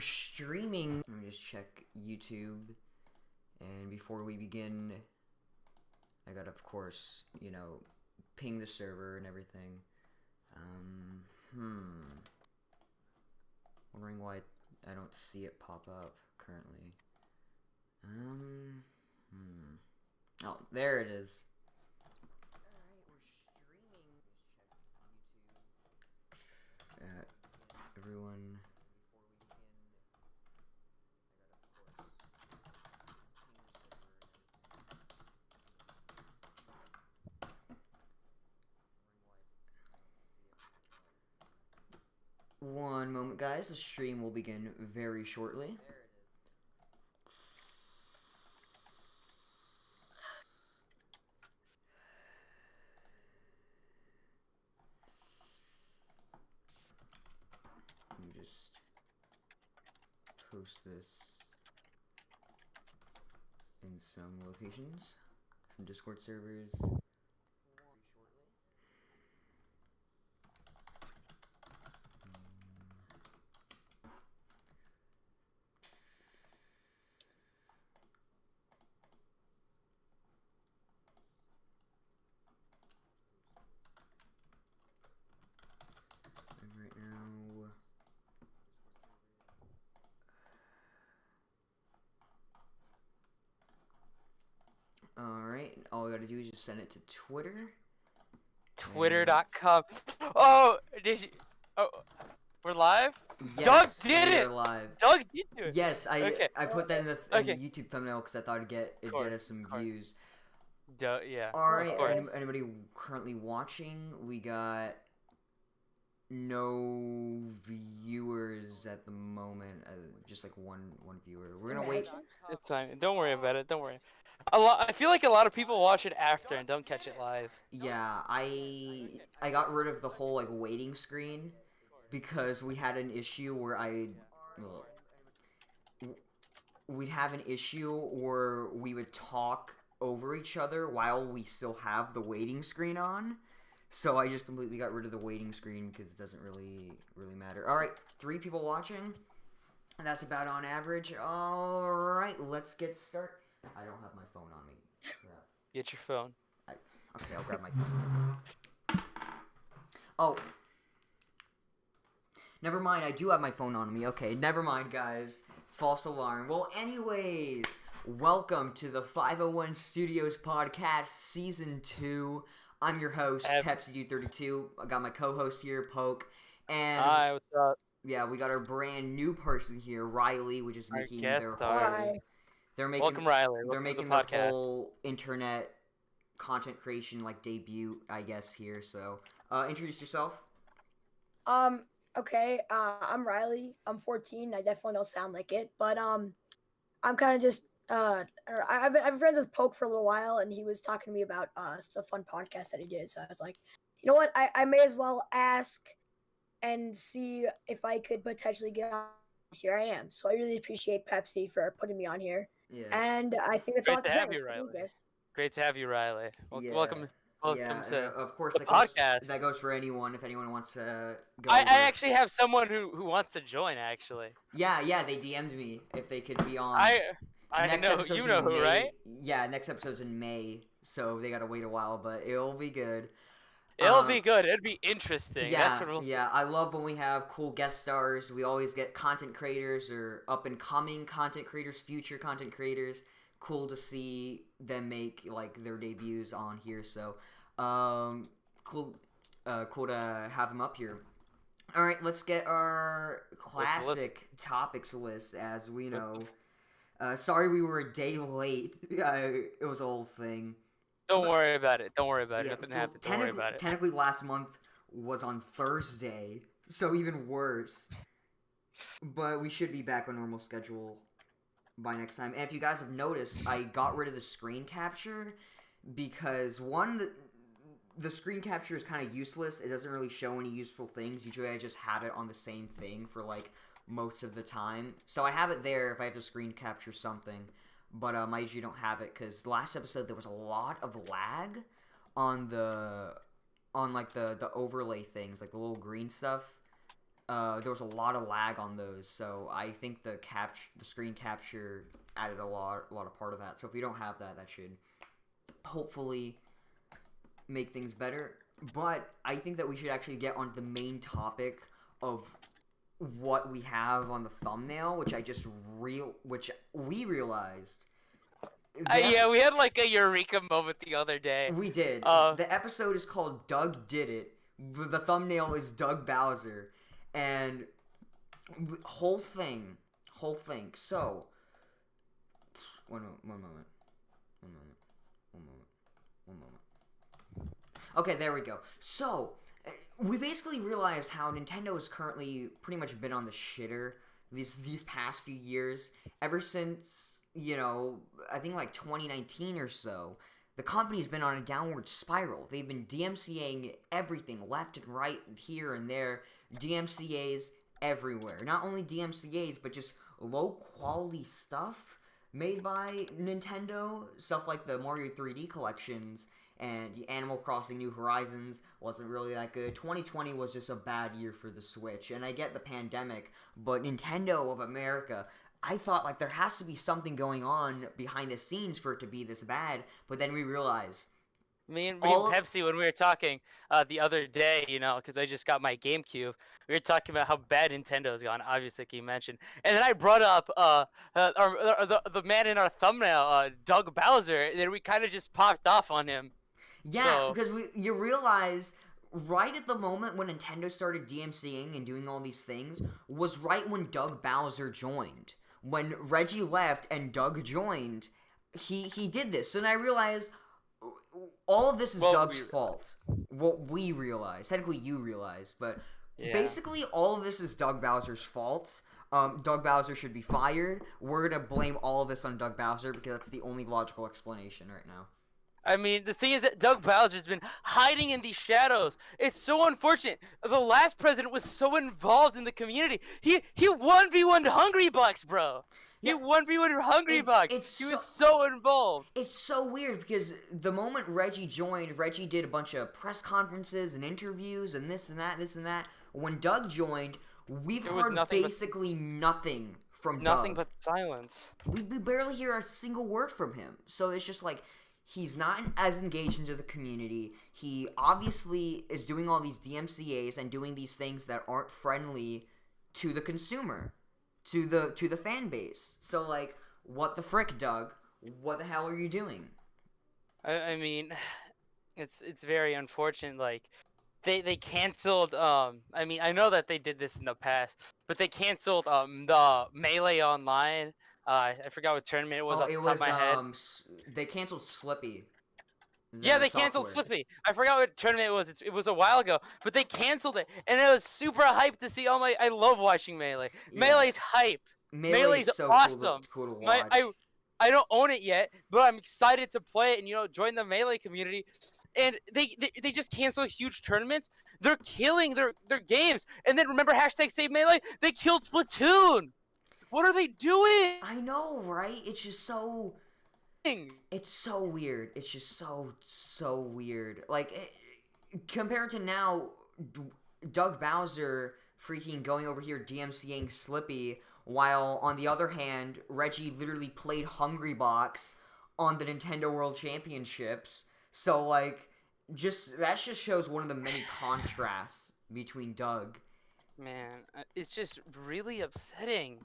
we're streaming. Let me just check YouTube. And before we begin, I gotta, of course, you know, ping the server and everything. Wondering why I don't see it pop up currently. Oh, there it is. Alright, we're streaming. Just check YouTube. Everyone. One moment, guys. The stream will begin very shortly. Let me just post this in some locations, some Discord servers. Right now, alright, all we gotta do is just send it to Twitter. Twitter.com. Oh, did you? Oh, we're live? Yes, Doug did it! We're live. Doug did it! Yes, I put that in the Okay. YouTube thumbnail because I thought it'd get us some views. Yeah. Alright, anybody currently watching? We got no viewers at the moment. Just like one viewer. We're gonna wait. It's fine. Don't worry about it. Don't worry. I feel like a lot of people watch it after and don't catch it live. Yeah, I got rid of the whole like waiting screen because we had an issue where we'd have an issue where we would talk over each other while we still have the waiting screen on. So I just completely got rid of the waiting screen because it doesn't really matter. Alright, 3 people watching. That's about on average. Alright, let's get started. I don't have my phone on me. Crap. Get your phone. Okay, I'll grab my phone. Oh. Never mind, I do have my phone on me. Okay, never mind, guys. False alarm. Well, anyways, welcome to the 501 Studios Podcast Season 2. I'm your host, Pepsi32. I got my co-host here, Poke. And hi, what's up? Yeah, we got our brand new person here, Riley, which is making their whole... Welcome, Riley. They're making their whole internet content creation like debut, I guess, here. So, introduce yourself. Okay. I'm Riley. I'm 14. I definitely don't sound like it, but I'm kind of just I've been friends with Poke for a little while, and he was talking to me about a fun podcast that he did. So I was like, you know what? I may as well ask and see if I could potentially get on. Here I am. So I really appreciate Pepsi for putting me on here. Yeah. And I think it's all to have you, Riley. Great to have you, Riley. Yeah. Welcome to of course, the podcast. That goes for anyone if anyone wants to go. I actually have someone who wants to join, actually. Yeah, they DM'd me if they could be on. I know, you know who, right? Yeah, next episode's in May, so they gotta wait a while, but it'll be good. It'll be good. It'll be interesting. Yeah, that's what we'll yeah. I love when we have cool guest stars. We always get content creators or up-and-coming content creators, future content creators. Cool to see them make like their debuts on here. So, cool to have them up here. All right, let's get our classic topics list. As we know, sorry we were a day late. It was a whole thing. Don't worry about it. Don't worry about it. Nothing happened. Don't worry about it. Technically, last month was on Thursday, so even worse. But we should be back on normal schedule by next time. And if you guys have noticed, I got rid of the screen capture because, one, the screen capture is kind of useless. It doesn't really show any useful things. Usually I just have it on the same thing for, like, most of the time. So I have it there if I have to screen capture something. But I usually don't have it because last episode there was a lot of lag on the overlay things, like the little green stuff. there was a lot of lag on those, so I think the screen capture added a lot of part of that. So if you don't have that, that should hopefully make things better. But I think that we should actually get on the main topic of what we have on the thumbnail, which we realized. Yeah, we had like a eureka moment the other day. We did. The episode is called Doug Did It. The thumbnail is Doug Bowser. And whole thing. So, one moment. Okay, there we go. So, we basically realized how Nintendo has currently pretty much been on the shitter these past few years. Ever since, I think like 2019 or so, the company's been on a downward spiral. They've been DMCAing everything left and right, here and there. DMCAs everywhere. Not only DMCAs, but just low-quality stuff made by Nintendo. Stuff like the Mario 3D collections and Animal Crossing New Horizons wasn't really that good. 2020 was just a bad year for the Switch. And I get the pandemic, but Nintendo of America, I thought like there has to be something going on behind the scenes for it to be this bad. But then we realize... Me and Pepsi, when we were talking the other day, because I just got my GameCube, we were talking about how bad Nintendo's gone, obviously, like you mentioned. And then I brought up the man in our thumbnail, Doug Bowser, and then we kind of just popped off on him. Yeah, because you realize right at the moment when Nintendo started DMCing and doing all these things was right when Doug Bowser joined. When Reggie left and Doug joined, he did this. And I realized... all of this is Doug's fault. What we realize. Technically, you realize. But basically, all of this is Doug Bowser's fault. Doug Bowser should be fired. We're going to blame all of this on Doug Bowser because that's the only logical explanation right now. I mean, the thing is that Doug Bowser's been hiding in these shadows. It's so unfortunate. The last president was so involved in the community. He 1v1'd Hungry Bucks, bro. He 1v1'd Hungry Bucks. He was so involved. It's so weird because the moment Reggie joined, Reggie did a bunch of press conferences and interviews and this and that. When Doug joined, we've heard basically nothing from Doug. Nothing but silence. We barely hear a single word from him. So it's just like... he's not as engaged into the community. He obviously is doing all these DMCAs and doing these things that aren't friendly to the consumer, to the fan base. So, like, what the frick, Doug? What the hell are you doing? I mean, it's very unfortunate. Like, they canceled. I mean, I know that they did this in the past, but they canceled the Melee Online. I forgot what tournament it was off the top of my head. They canceled Slippy. Yeah, they canceled Slippy. I forgot what tournament it was. It was a while ago, but they canceled it, and it was super hyped to see. I love watching Melee. Yeah. Melee's hype. Melee's so awesome. Cool to watch. I don't own it yet, but I'm excited to play it and join the Melee community. And they just cancel huge tournaments. They're killing their games. And then remember #SaveMelee? They killed Splatoon. What are they doing? I know, right? It's just so... it's so weird. It's just so weird. Like, compared to now, Doug Bowser freaking going over here DMCAing Slippy, while on the other hand, Reggie literally played Hungry Box on the Nintendo World Championships. So, like, that just shows one of the many contrasts between Doug. Man, it's just really upsetting.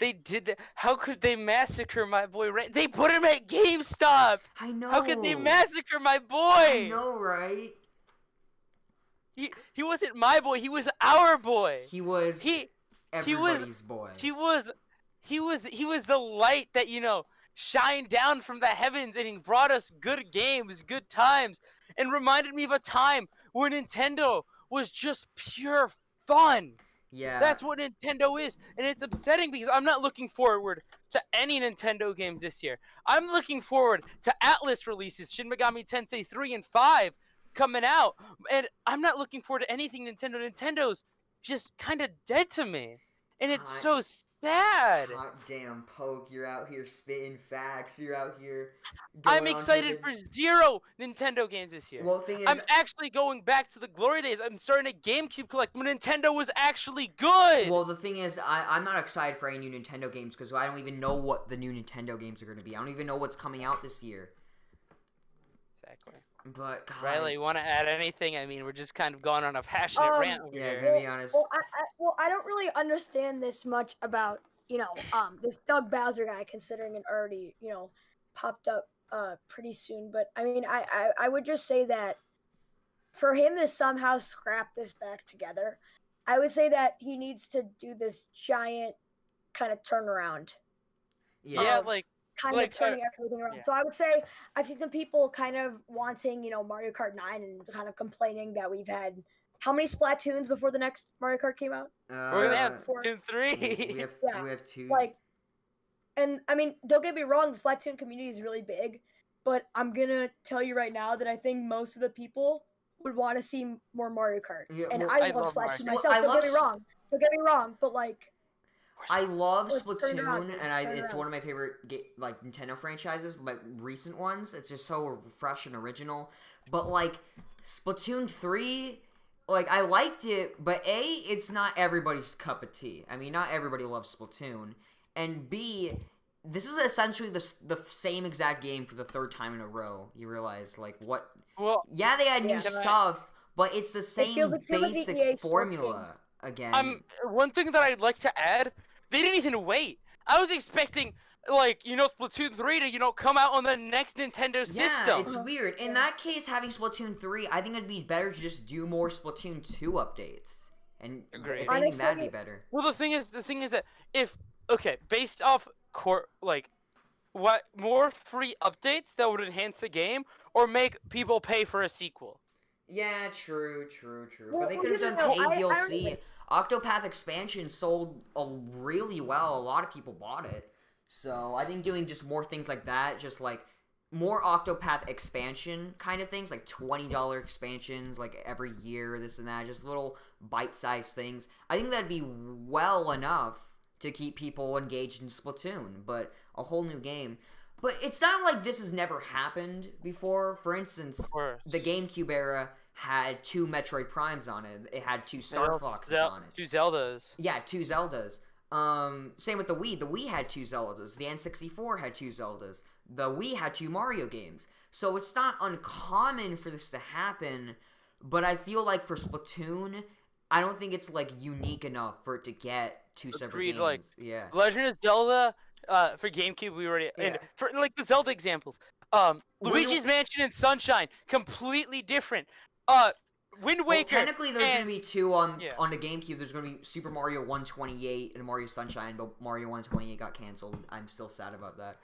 They did that. How could they massacre my boy? They put him at GameStop. I know. How could they massacre my boy? I know, right? He wasn't my boy. He was our boy. He was everybody's boy. He was the light that shined down from the heavens, and he brought us good games, good times, and reminded me of a time where Nintendo was just pure fun. Yeah. That's what Nintendo is, and it's upsetting because I'm not looking forward to any Nintendo games this year. I'm looking forward to Atlas releases, Shin Megami Tensei 3 and 5 coming out, and I'm not looking forward to anything Nintendo. Nintendo's just kind of dead to me. and it's so sad. Hot damn, Poke, you're out here spitting facts. You're out here I'm going on excited for 0 Nintendo games this year. Well, the thing is, I'm actually going back to the glory days. I'm starting a GameCube collect when Nintendo was actually good. Well, the thing is, I'm not excited for any new Nintendo games because I don't even know what the new Nintendo games are going to be. I don't even know what's coming out this year. Exactly. But, God. Riley, you want to add anything? I mean, we're just kind of going on a passionate rant over here. Gonna be honest. Well, I don't really understand this much about, this Doug Bowser guy, considering it already, popped up pretty soon. But I mean, I would just say that for him to somehow scrap this back together, I would say that he needs to do this giant kind of turnaround. Yeah, kind of turning everything around. Yeah. So I would say I see some people kind of wanting, Mario Kart 9 and kind of complaining that we've had how many Splatoons before the next Mario Kart came out? We're gonna have Splatoon 3. We have 2. And I mean, don't get me wrong, the Splatoon community is really big, but I'm gonna tell you right now that I think most of the people would want to see more Mario Kart. Yeah, and I love Splatoon myself. Don't get me wrong, but I love Splatoon, and it's one of my favorite Nintendo franchises, recent ones. It's just so fresh and original. But Splatoon 3, I liked it, but A, it's not everybody's cup of tea. I mean, not everybody loves Splatoon, and B, this is essentially the same exact game for the 3rd time in a row. You realize what? Well, yeah, they had new stuff, but it's the same basic formula again. One thing that I'd like to add. They didn't even wait. I was expecting, Splatoon 3 to, come out on the next Nintendo system. Yeah, it's weird. In that case, having Splatoon 3, I think it'd be better to just do more Splatoon 2 updates. And if anything, that'd be better. Well, the thing is that based off what more free updates that would enhance the game or make people pay for a sequel. Yeah, true. Well, but they could have done paid DLC. Octopath Expansion sold really well. A lot of people bought it. So I think doing just more things like that, just more Octopath Expansion kind of things, $20 expansions every year, this and that, just little bite-sized things. I think that'd be well enough to keep people engaged in Splatoon, but a whole new game. But it's not like this has never happened before. For instance, the GameCube era had 2 Metroid Primes on it. It had 2 Star Foxes on it. 2 Zeldas. Yeah, 2 Zeldas. Same with the Wii. The Wii had 2 Zeldas. The N64 had 2 Zeldas. The Wii had 2 Mario games. So it's not uncommon for this to happen, but I feel like for Splatoon, I don't think it's unique enough for it to get 2 separate games. Yeah. Legend of Zelda for GameCube, we already and for the Zelda examples. Luigi's Mansion and Sunshine, completely different. Wind Waker. Technically, there's going to be 2 on the GameCube. There's going to be Super Mario 128 and Mario Sunshine, but Mario 128 got canceled. I'm still sad about that.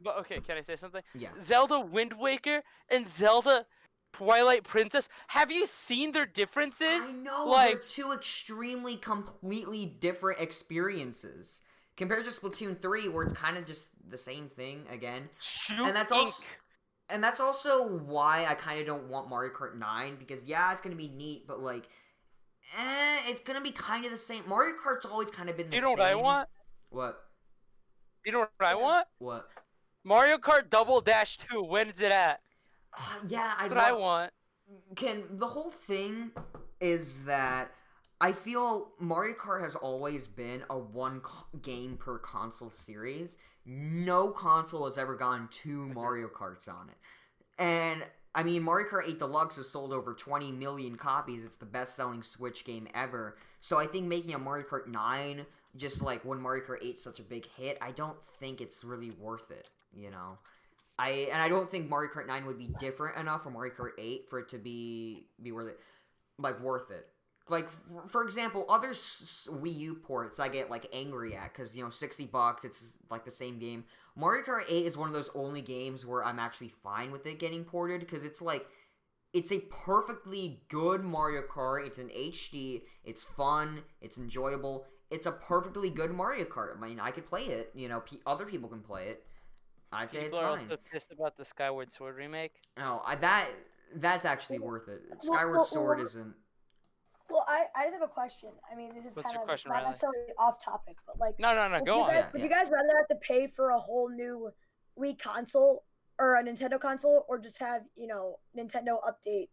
But okay, can I say something? Yeah. Zelda Wind Waker and Zelda Twilight Princess. Have you seen their differences? I know. They're 2 extremely, completely different experiences compared to Splatoon 3, where it's kind of just the same thing again. And that's also why I kind of don't want Mario Kart 9, because it's going to be neat, but it's going to be kind of the same. Mario Kart's always kind of been the same. You know what I want? What? You know what I want? What? Mario Kart Double Dash 2, when's it at? That's what I want. The whole thing is that I feel Mario Kart has always been a 1 game per console series. No console has ever gotten 2 Mario Karts on it. And, I mean, Mario Kart 8 Deluxe has sold over 20 million copies. It's the best-selling Switch game ever. So I think making a Mario Kart 9, just when Mario Kart 8's such a big hit, I don't think it's really worth it, I don't think Mario Kart 9 would be different enough from Mario Kart 8 for it to be worth it. Worth it. For example, other Wii U ports I get, angry at, because, $60, it's, the same game. Mario Kart 8 is one of those only games where I'm actually fine with it getting ported, because it's, it's a perfectly good Mario Kart. It's in HD, it's fun, it's enjoyable. It's a perfectly good Mario Kart. I mean, I could play it, other people can play it. I'd say it's fine. People are also pissed about the Skyward Sword remake? No, that's actually worth it. Skyward Sword isn't... Well, I just have a question. I mean, this is What's kind your of question, not Riley? necessarily off topic, but like, No, go on. would you guys rather have to pay for a whole new Wii console or a Nintendo console, or just have Nintendo update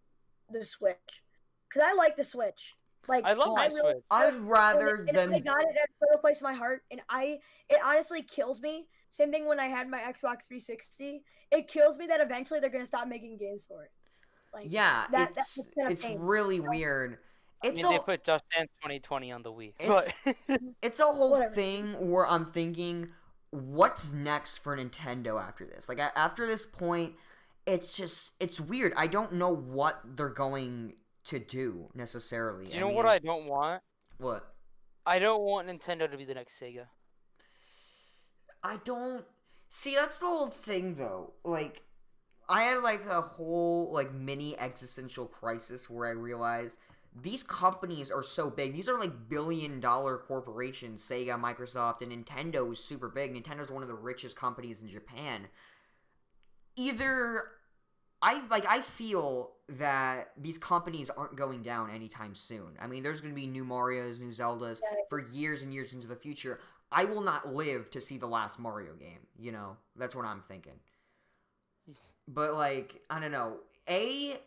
the Switch? Because I like the Switch. Like, I love my Switch. I'd rather and than I got it at a place in my heart, and it honestly kills me. Same thing when I had my Xbox 360. It kills me that eventually they're gonna stop making games for it. Like, yeah, that's kind of it's pain. really weird. I mean, they put Just Dance 2020 on the Wii, but it's a whole Whatever. thing where I'm thinking, what's next for Nintendo after this? Like after this point, it's weird. I don't know what they're going to do necessarily. Do you know what I don't want? What? I don't want Nintendo to be the next Sega. I don't see. That's the whole thing, though. Like, I had like a whole like mini existential crisis where I realized these companies are so big. These are like billion-dollar corporations. Sega, Microsoft, and Nintendo is super big. Nintendo's one of the richest companies in Japan. Either I feel that these companies aren't going down anytime soon. I mean, there's going to be new Marios, new Zeldas for years and years into the future. I will not live to see the last Mario game. You know, that's what I'm thinking. But like, I don't know. I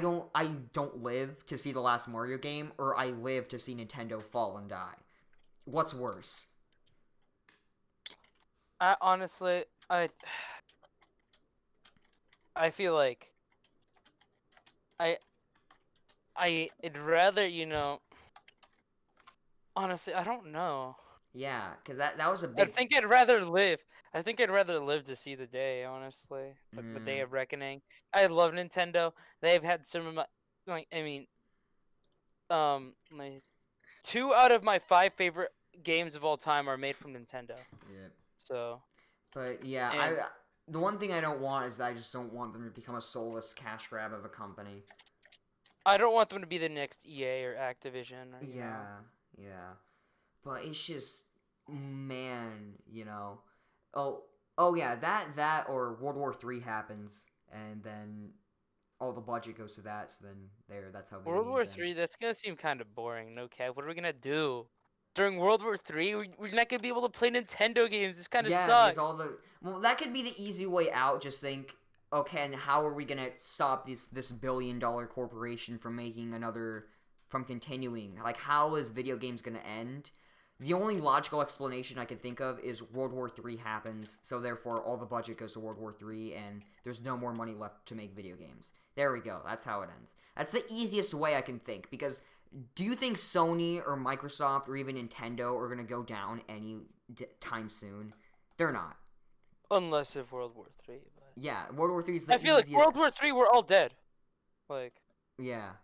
don't live to see the last Mario game, or I live to see Nintendo fall and die. What's worse? Honestly, I feel like I'd rather, honestly, I don't know. Yeah, because that was a big... I think I'd rather live to see the day, honestly. Like the day of reckoning. I love Nintendo. They've had some of my, like 2 out of my 5 favorite games of all time are made from Nintendo. Yeah. So. But yeah, the one thing I don't want is that I just don't want them to become a soulless cash grab of a company. I don't want them to be the next EA or Activision. Or, yeah. But it's just, man, Oh yeah, that or World War III happens, and then all the budget goes to that. So then that's how. World War III. That's gonna seem kind of boring. No cap. What are we gonna do during World War III? We're not gonna be able to play Nintendo games. This kind of sucks. Well, that could be the easy way out. Just think, okay, and how are we gonna stop this billion-dollar corporation from continuing? Like, how is video games gonna end? The only logical explanation I can think of is World War III happens, so therefore all the budget goes to World War III, and there's no more money left to make video games. There we go. That's how it ends. That's the easiest way I can think, because do you think Sony or Microsoft or even Nintendo are going to go down any time soon? They're not. Unless if World War III. But... Yeah, World War III is the easiest. I feel like World War III, we're all dead. Like. Yeah.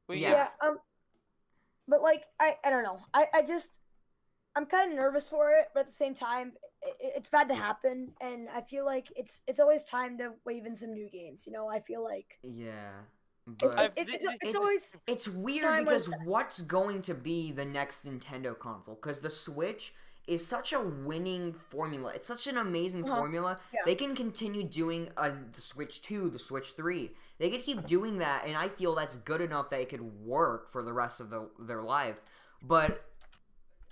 But like, I don't know. I'm kind of nervous for it, but at the same time, it's bad to happen, and I feel like it's always time to wave in some new games. I feel like but it's weird because what's going to be the next Nintendo console? Because the Switch is such a winning formula. It's such an amazing formula. Yeah. They can continue doing the Switch 2, the Switch 3. They could keep doing that, and I feel that's good enough that it could work for the rest of their life. But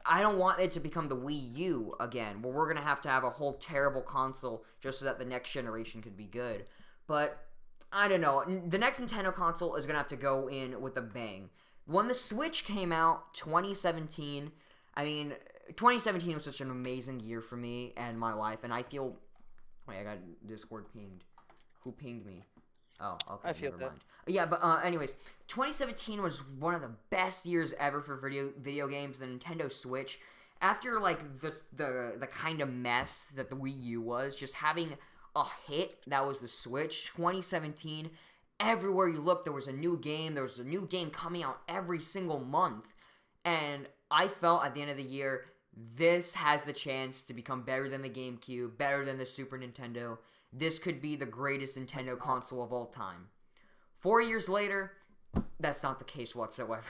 I don't want it to become the Wii U again, where we're going to have a whole terrible console just so that the next generation could be good. But, I don't know. The next Nintendo console is going to have to go in with a bang. When the Switch came out, 2017, 2017 was such an amazing year for me and my life, and I feel... Wait, I got Discord pinged. Who pinged me? Oh, okay, I feel never mind. Yeah, but anyways, 2017 was one of the best years ever for video games. The Nintendo Switch, after like the kind of mess that the Wii U was, just having a hit that was the Switch. 2017, everywhere you look, there was a new game. There was a new game coming out every single month, and I felt at the end of the year, this has the chance to become better than the GameCube, better than the Super Nintendo. This could be the greatest Nintendo console of all time. 4 years later, that's not the case whatsoever.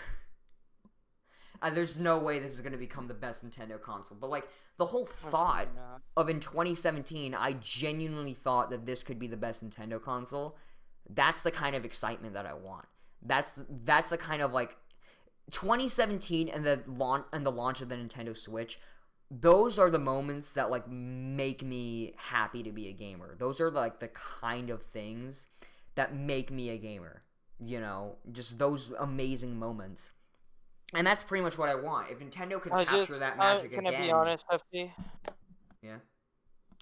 There's no way this is going to become the best Nintendo console. But, like, the whole thought of in 2017, I genuinely thought that this could be the best Nintendo console. That's the kind of excitement that I want. That's the kind of, like... 2017 and the launch of the Nintendo Switch, those are the moments that like make me happy to be a gamer. Those are like the kind of things that make me a gamer. You know, just those amazing moments. And that's pretty much what I want. If Nintendo could capture that magic again. Can I be honest, FD? Yeah.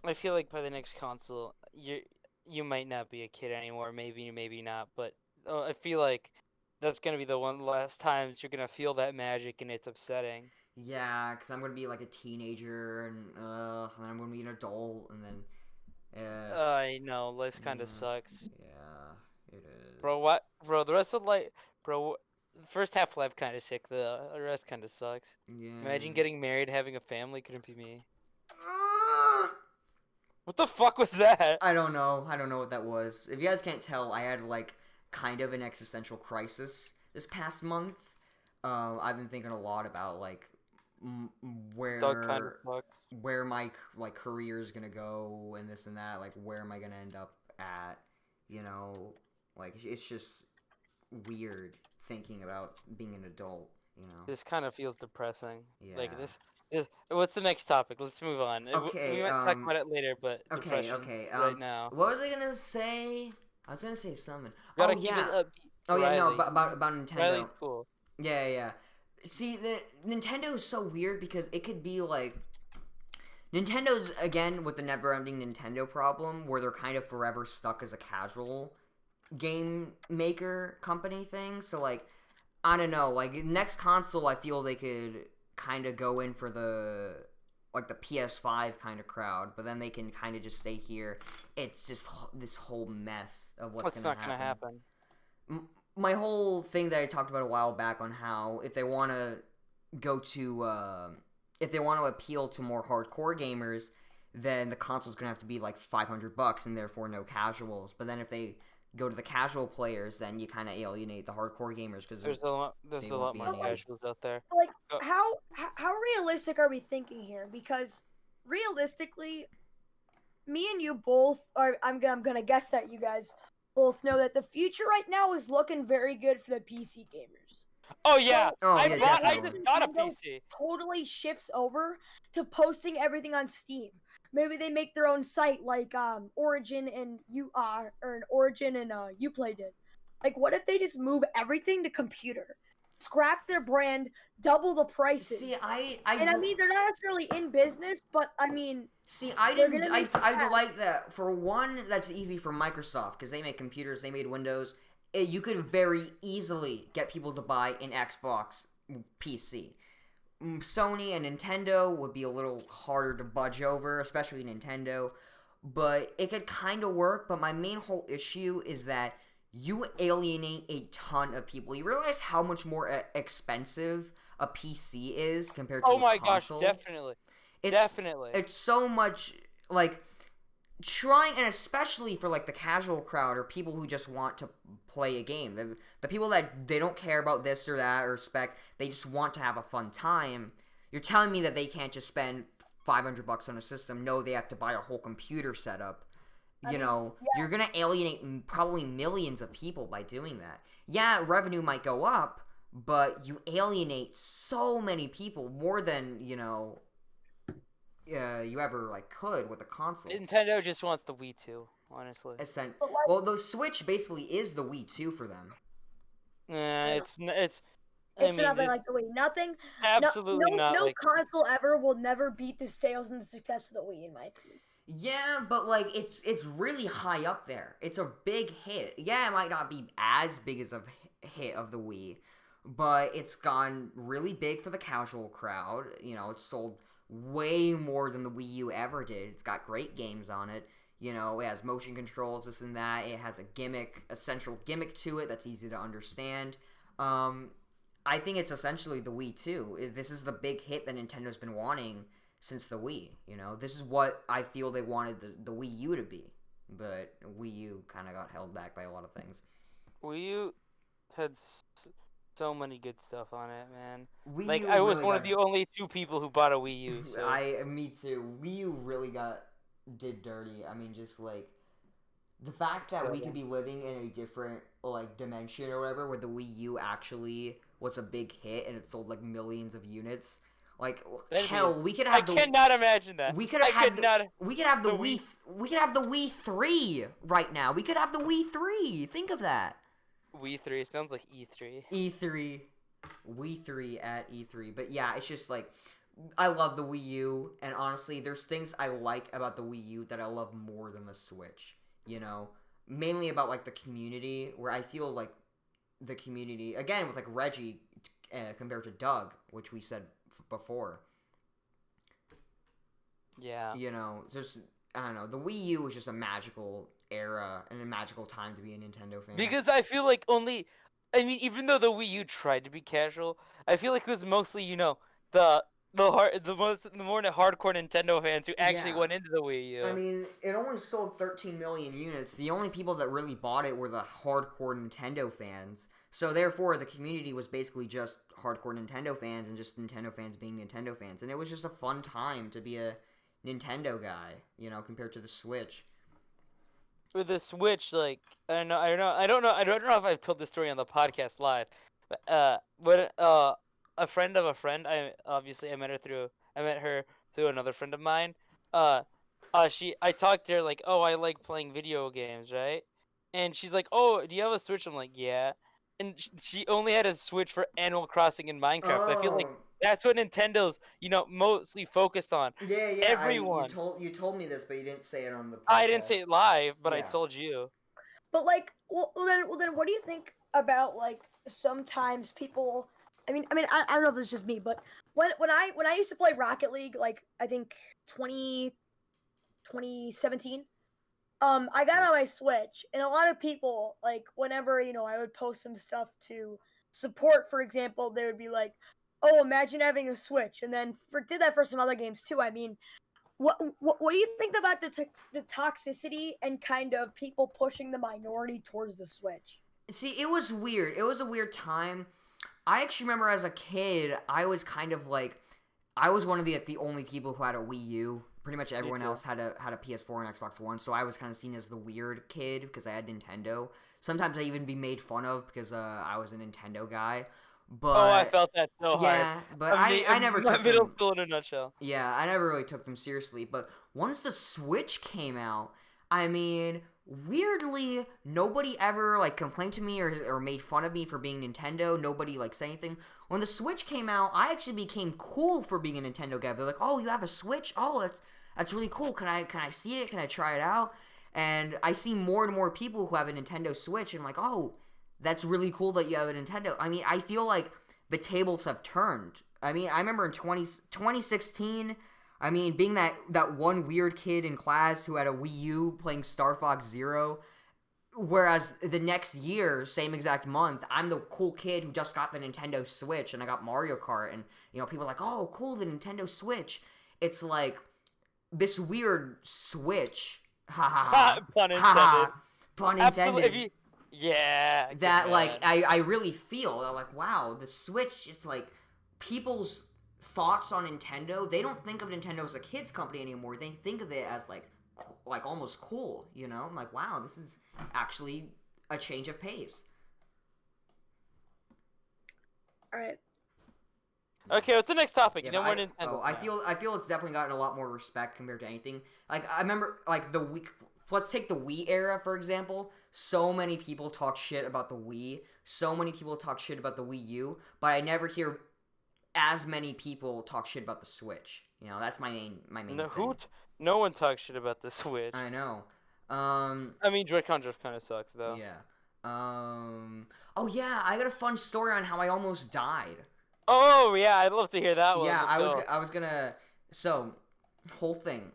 I feel like by the next console, you might not be a kid anymore. Maybe not. But I feel like that's gonna be the last times you're gonna feel that magic, and it's upsetting. Yeah, because I'm gonna be like a teenager, and then I'm gonna be an adult, and then. I know life kind of sucks. Yeah, it is. Bro, what? Bro, the rest of life, bro. The first half of life kind of sick. The rest kind of sucks. Yeah. Imagine getting married, having a family. Couldn't be me. What the fuck was that? I don't know what that was. If you guys can't tell, I had like kind of an existential crisis this past month. I've been thinking a lot about like where my like career is gonna go and this and that. Like where am I gonna end up at? You know, like it's just weird thinking about being an adult. You know, this kind of feels depressing. Yeah. Like this. What's the next topic? Let's move on. Okay, we might talk about it later, but okay. right now. What was I gonna say? I was gonna say something. Gotta keep it upbeat. Oh yeah, no, Riley. about Nintendo. Riley's cool. Yeah. See, Nintendo is so weird because it could be like Nintendo's again with the never-ending Nintendo problem, where they're kind of forever stuck as a casual game maker company thing. So like, I don't know. Like next console, I feel they could kind of go in for the PS5 kind of crowd, but then they can kind of just stay here. It's just this whole mess of what's not gonna happen. My whole thing that I talked about a while back on how if they want to go to if they want to appeal to more hardcore gamers, then the console's gonna have to be like $500 and therefore no casuals. But then if they go to the casual players, then you kind of alienate the hardcore gamers because there's a lot more casuals out there. Like how realistic are we thinking here? Because realistically, me and you both are. I'm gonna guess that you guys both know that the future right now is looking very good for the PC gamers. Oh yeah, I definitely. just got a PC. Totally shifts over to posting everything on Steam. Maybe they make their own site like Origin and Uplay did. Like, what if they just move everything to computer, scrap their brand, double the prices? See, I mean, they're not necessarily in business, but I mean, I like that. For one, that's easy for Microsoft because they make computers, they made Windows. You could very easily get people to buy an Xbox PC. Sony and Nintendo would be a little harder to budge over, especially Nintendo. But it could kind of work. But my main whole issue is that you alienate a ton of people. You realize how much more expensive a PC is compared to a console? Oh my gosh, definitely. It's so much, like, trying, and especially for, like, the casual crowd or people who just want to play a game. The people that they don't care about this or that or spec, they just want to have a fun time. You're telling me that they can't just spend $500 on a system? No, they have to buy a whole computer setup. You're going to alienate probably millions of people by doing that. Yeah, revenue might go up, but you alienate so many people, more than, you ever, like, could with a console. Nintendo just wants the Wii 2, honestly. Well, the Switch basically is the Wii 2 for them. It's nothing like the Wii. Nothing. Absolutely not. No console ever will never beat the sales and the success of the Wii, in my opinion. Yeah, but like it's really high up there. It's a big hit. Yeah, it might not be as big as a hit of the Wii, but it's gone really big for the casual crowd. It's sold way more than the Wii U ever did. It's got great games on it. It has motion controls, this and that. It has a central gimmick to it that's easy to understand. I think it's essentially the Wii 2. This is the big hit that Nintendo's been wanting since the Wii. This is what I feel they wanted the Wii U to be. But Wii U kind of got held back by a lot of things. Wii U had so many good stuff on it, man. I was one of the only 2 people who bought a Wii U. So. Me too. Wii U really did dirty. I mean, just like the fact that we could be living in a different like dimension or whatever, where the Wii U actually was a big hit and it sold like millions of units. Like That'd hell, be, we could I have the cannot imagine that. we could have I had could the, not. we could have the the Wii Wii. we could have the Wii 3 right now. We could have the Wii 3. Think of that. Wii 3 sounds like E3. E3, Wii 3 at E3. But yeah, it's just like I love the Wii U, and honestly, there's things I like about the Wii U that I love more than the Switch. You know, mainly about like the community, where I feel like the community again with like Reggie compared to Doug, which we said before. Yeah. You know, just I don't know. The Wii U was just a magical era and a magical time to be a Nintendo fan. Because I feel like even though the Wii U tried to be casual, I feel like it was mostly, the more hardcore Nintendo fans who actually went into the Wii U. I mean, it only sold 13 million units. The only people that really bought it were the hardcore Nintendo fans. So therefore, the community was basically just hardcore Nintendo fans and just Nintendo fans being Nintendo fans. And it was just a fun time to be a Nintendo guy, compared to the Switch. With the Switch, like I don't know if I've told this story on the podcast live, but when a friend of a friend, I met her through another friend of mine. I talked to her like, oh, I like playing video games, right? And she's like, oh, do you have a Switch? I'm like, yeah. And she only had a Switch for Animal Crossing and Minecraft. Oh. I feel like that's what Nintendo's, mostly focused on. Yeah. Everyone. You told me this, but you didn't say it on the podcast. I didn't say it live, but Yeah. I told you. But like, well then, what do you think about like sometimes people? I don't know if it's just me, but when I used to play Rocket League, like I think 2017, I got on my Switch, and a lot of people, like, whenever, I would post some stuff to support, for example, they would be like, oh, imagine having a Switch, and then did that for some other games too. I mean, what do you think about the toxicity and kind of people pushing the minority towards the Switch? See, it was weird. It was a weird time. I actually remember as a kid, I was kind of like, I was one of the only people who had a Wii U. Pretty much everyone else had a PS4 and Xbox One, so I was kind of seen as the weird kid because I had Nintendo. Sometimes I even be made fun of because I was a Nintendo guy. But I felt that so hard. Yeah, but I never took them. Middle school in a nutshell. Yeah, I never really took them seriously. But once the Switch came out, I mean, weirdly, nobody ever like complained to me or made fun of me for being Nintendo. Nobody like said anything. When the Switch came out, I actually became cool for being a Nintendo guy. They're like, "Oh, you have a Switch? Oh, that's really cool. Can I see it? Can I try it out?" And I see more and more people who have a Nintendo Switch and like, "Oh, that's really cool that you have a Nintendo." I mean, I feel like the tables have turned. I mean, I remember in 2016, I mean, being that one weird kid in class who had a Wii U playing Star Fox Zero, whereas the next year, same exact month, I'm the cool kid who just got the Nintendo Switch and I got Mario Kart, and people are like, "Oh, cool, the Nintendo Switch." It's like this weird switch. Ha ha ha. Pun intended. Pun intended. Absolutely. Yeah. That like I really feel like, wow, the Switch, it's like people's thoughts on Nintendo, they don't think of Nintendo as a kids company anymore. They think of it as like almost cool, I'm like, wow, this is actually a change of pace. All right. Okay, what's the next topic? Yeah, more Nintendo. I feel it's definitely gotten a lot more respect compared to anything. Like I remember like the Wii. Let's take the Wii era for example. So many people talk shit about the Wii. So many people talk shit about the Wii U, but I never hear as many people talk shit about the Switch. That's my main thing. No one talks shit about the Switch. I know. I mean, Joy-Con drift kind of sucks though. Yeah. Oh yeah, I got a fun story on how I almost died. Oh yeah, I'd love to hear that one. Yeah, I was gonna. So, whole thing.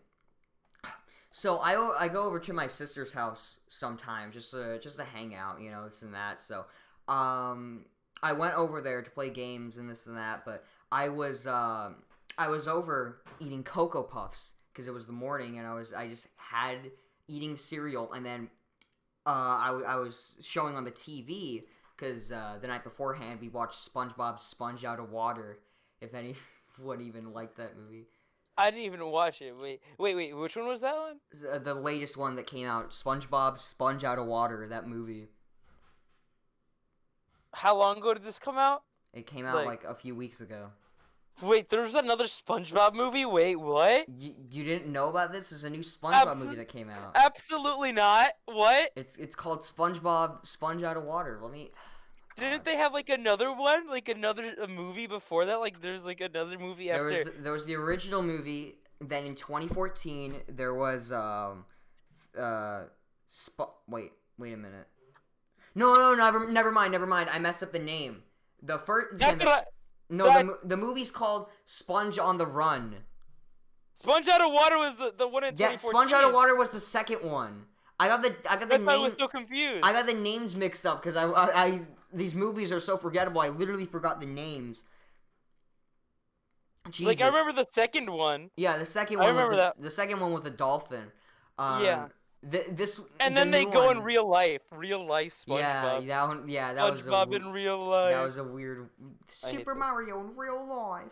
So I go over to my sister's house sometimes just to hang out, this and that. So, I went over there to play games and this and that, but I was over eating Cocoa Puffs because it was the morning and I just had eating cereal, and then I was showing on the TV because the night beforehand we watched SpongeBob Sponge Out of Water. If anyone even liked that movie. I didn't even watch it. Wait, which one was that one? The latest one that came out, SpongeBob Sponge Out of Water, that movie. How long ago did this come out? It came out like a few weeks ago. Wait, there's another SpongeBob movie? Wait, what? You didn't know about this? There's a new SpongeBob movie that came out. Absolutely not. What? It's called SpongeBob Sponge Out of Water. Let me. Didn't they have like another one? Like another movie before that? Like there's like another movie after. There was the original movie. Then in 2014 there was wait a minute. No, never mind. I messed up the name. The first. The movie's called Sponge on the Run. Sponge Out of Water was the one in 2014. Yeah, Sponge Out of Water was the second one. I got the That's name. why I was so confused. I got the names mixed up because I these movies are so forgettable. I literally forgot the names. Jesus. Like I remember the second one. Yeah, the second one. I remember that. The second one with the dolphin. Yeah. And then they go in real life SpongeBob. Yeah, that one. Yeah, that was SpongeBob in real life. That was a weird Super Mario in real life.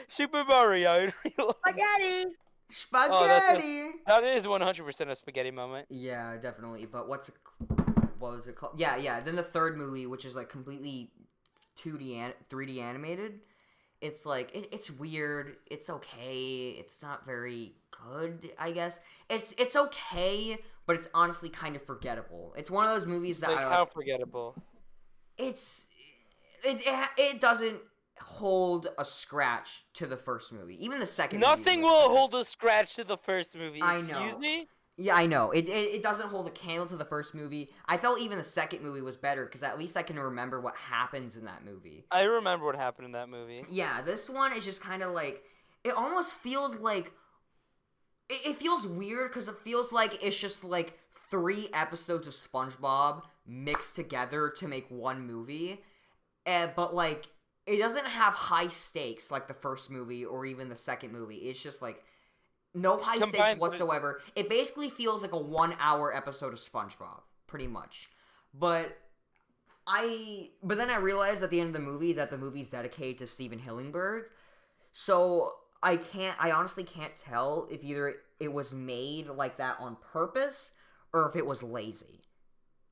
Super Mario in real life. Spaghetti. Spaghetti. That is 100% a spaghetti moment. Yeah, definitely. But what was it called? Yeah. Then the third movie, which is like completely 3D animated. It's like it's weird. It's okay. It's not very good, I guess. It's okay, but it's honestly kind of forgettable. It's one of those movies that how forgettable? It doesn't hold a scratch to the first movie. Even the second Nothing movie will hold a scratch to the first movie. I know. Excuse me? Yeah, I know. It doesn't hold a candle to the first movie. I felt even the second movie was better because at least I can remember what happens in that movie. I remember what happened in that movie. Yeah, this one is just kind of like... It almost feels like... It feels weird because it feels like it's just like 3 episodes of SpongeBob mixed together to make one movie. But like, it doesn't have high stakes like the first movie or even the second movie. It's just like... No high stakes whatsoever. It basically feels like a 1-hour episode of SpongeBob, pretty much. But then I realized at the end of the movie that the movie's dedicated to Steven Hillenburg. So I honestly can't tell if either it was made like that on purpose or if it was lazy.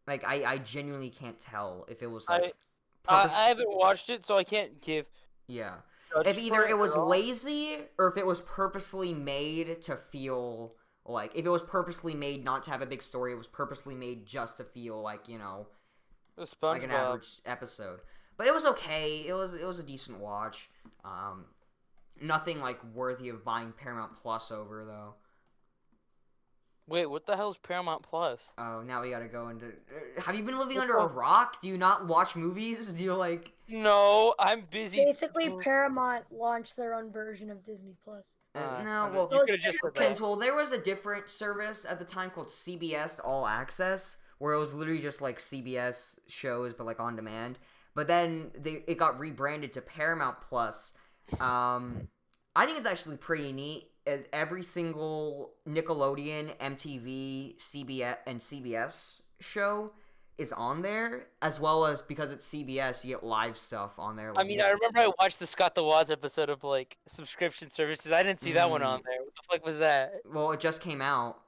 Like I genuinely can't tell if it was like I haven't watched it, so I can't give. Yeah. If either it was lazy or if it was purposefully made to feel like... If it was purposely made not to have a big story, it was purposely made just to feel like, you know... like an average episode. But it was okay. It was a decent watch. Nothing, like, worthy of buying Paramount Plus over, though. Wait, what the hell is Paramount Plus? Oh, now we gotta go into... Have you been living under a rock? Do you not watch movies? Do you, like... No, I'm busy. Basically, Paramount launched their own version of Disney Plus. No, well... You could've just said that. Well, there was a different service at the time called CBS All Access, where it was literally just, like, CBS shows, but, like, on demand. But then it got rebranded to Paramount Plus. I think it's actually pretty neat. Every single Nickelodeon, MTV, CBS show is on there, as well as because it's CBS, you get live stuff on there. Like, I mean, I remember I watched the Scott the Woz episode of like subscription services. I didn't see that one on there. What the fuck was that? Well, it just came out.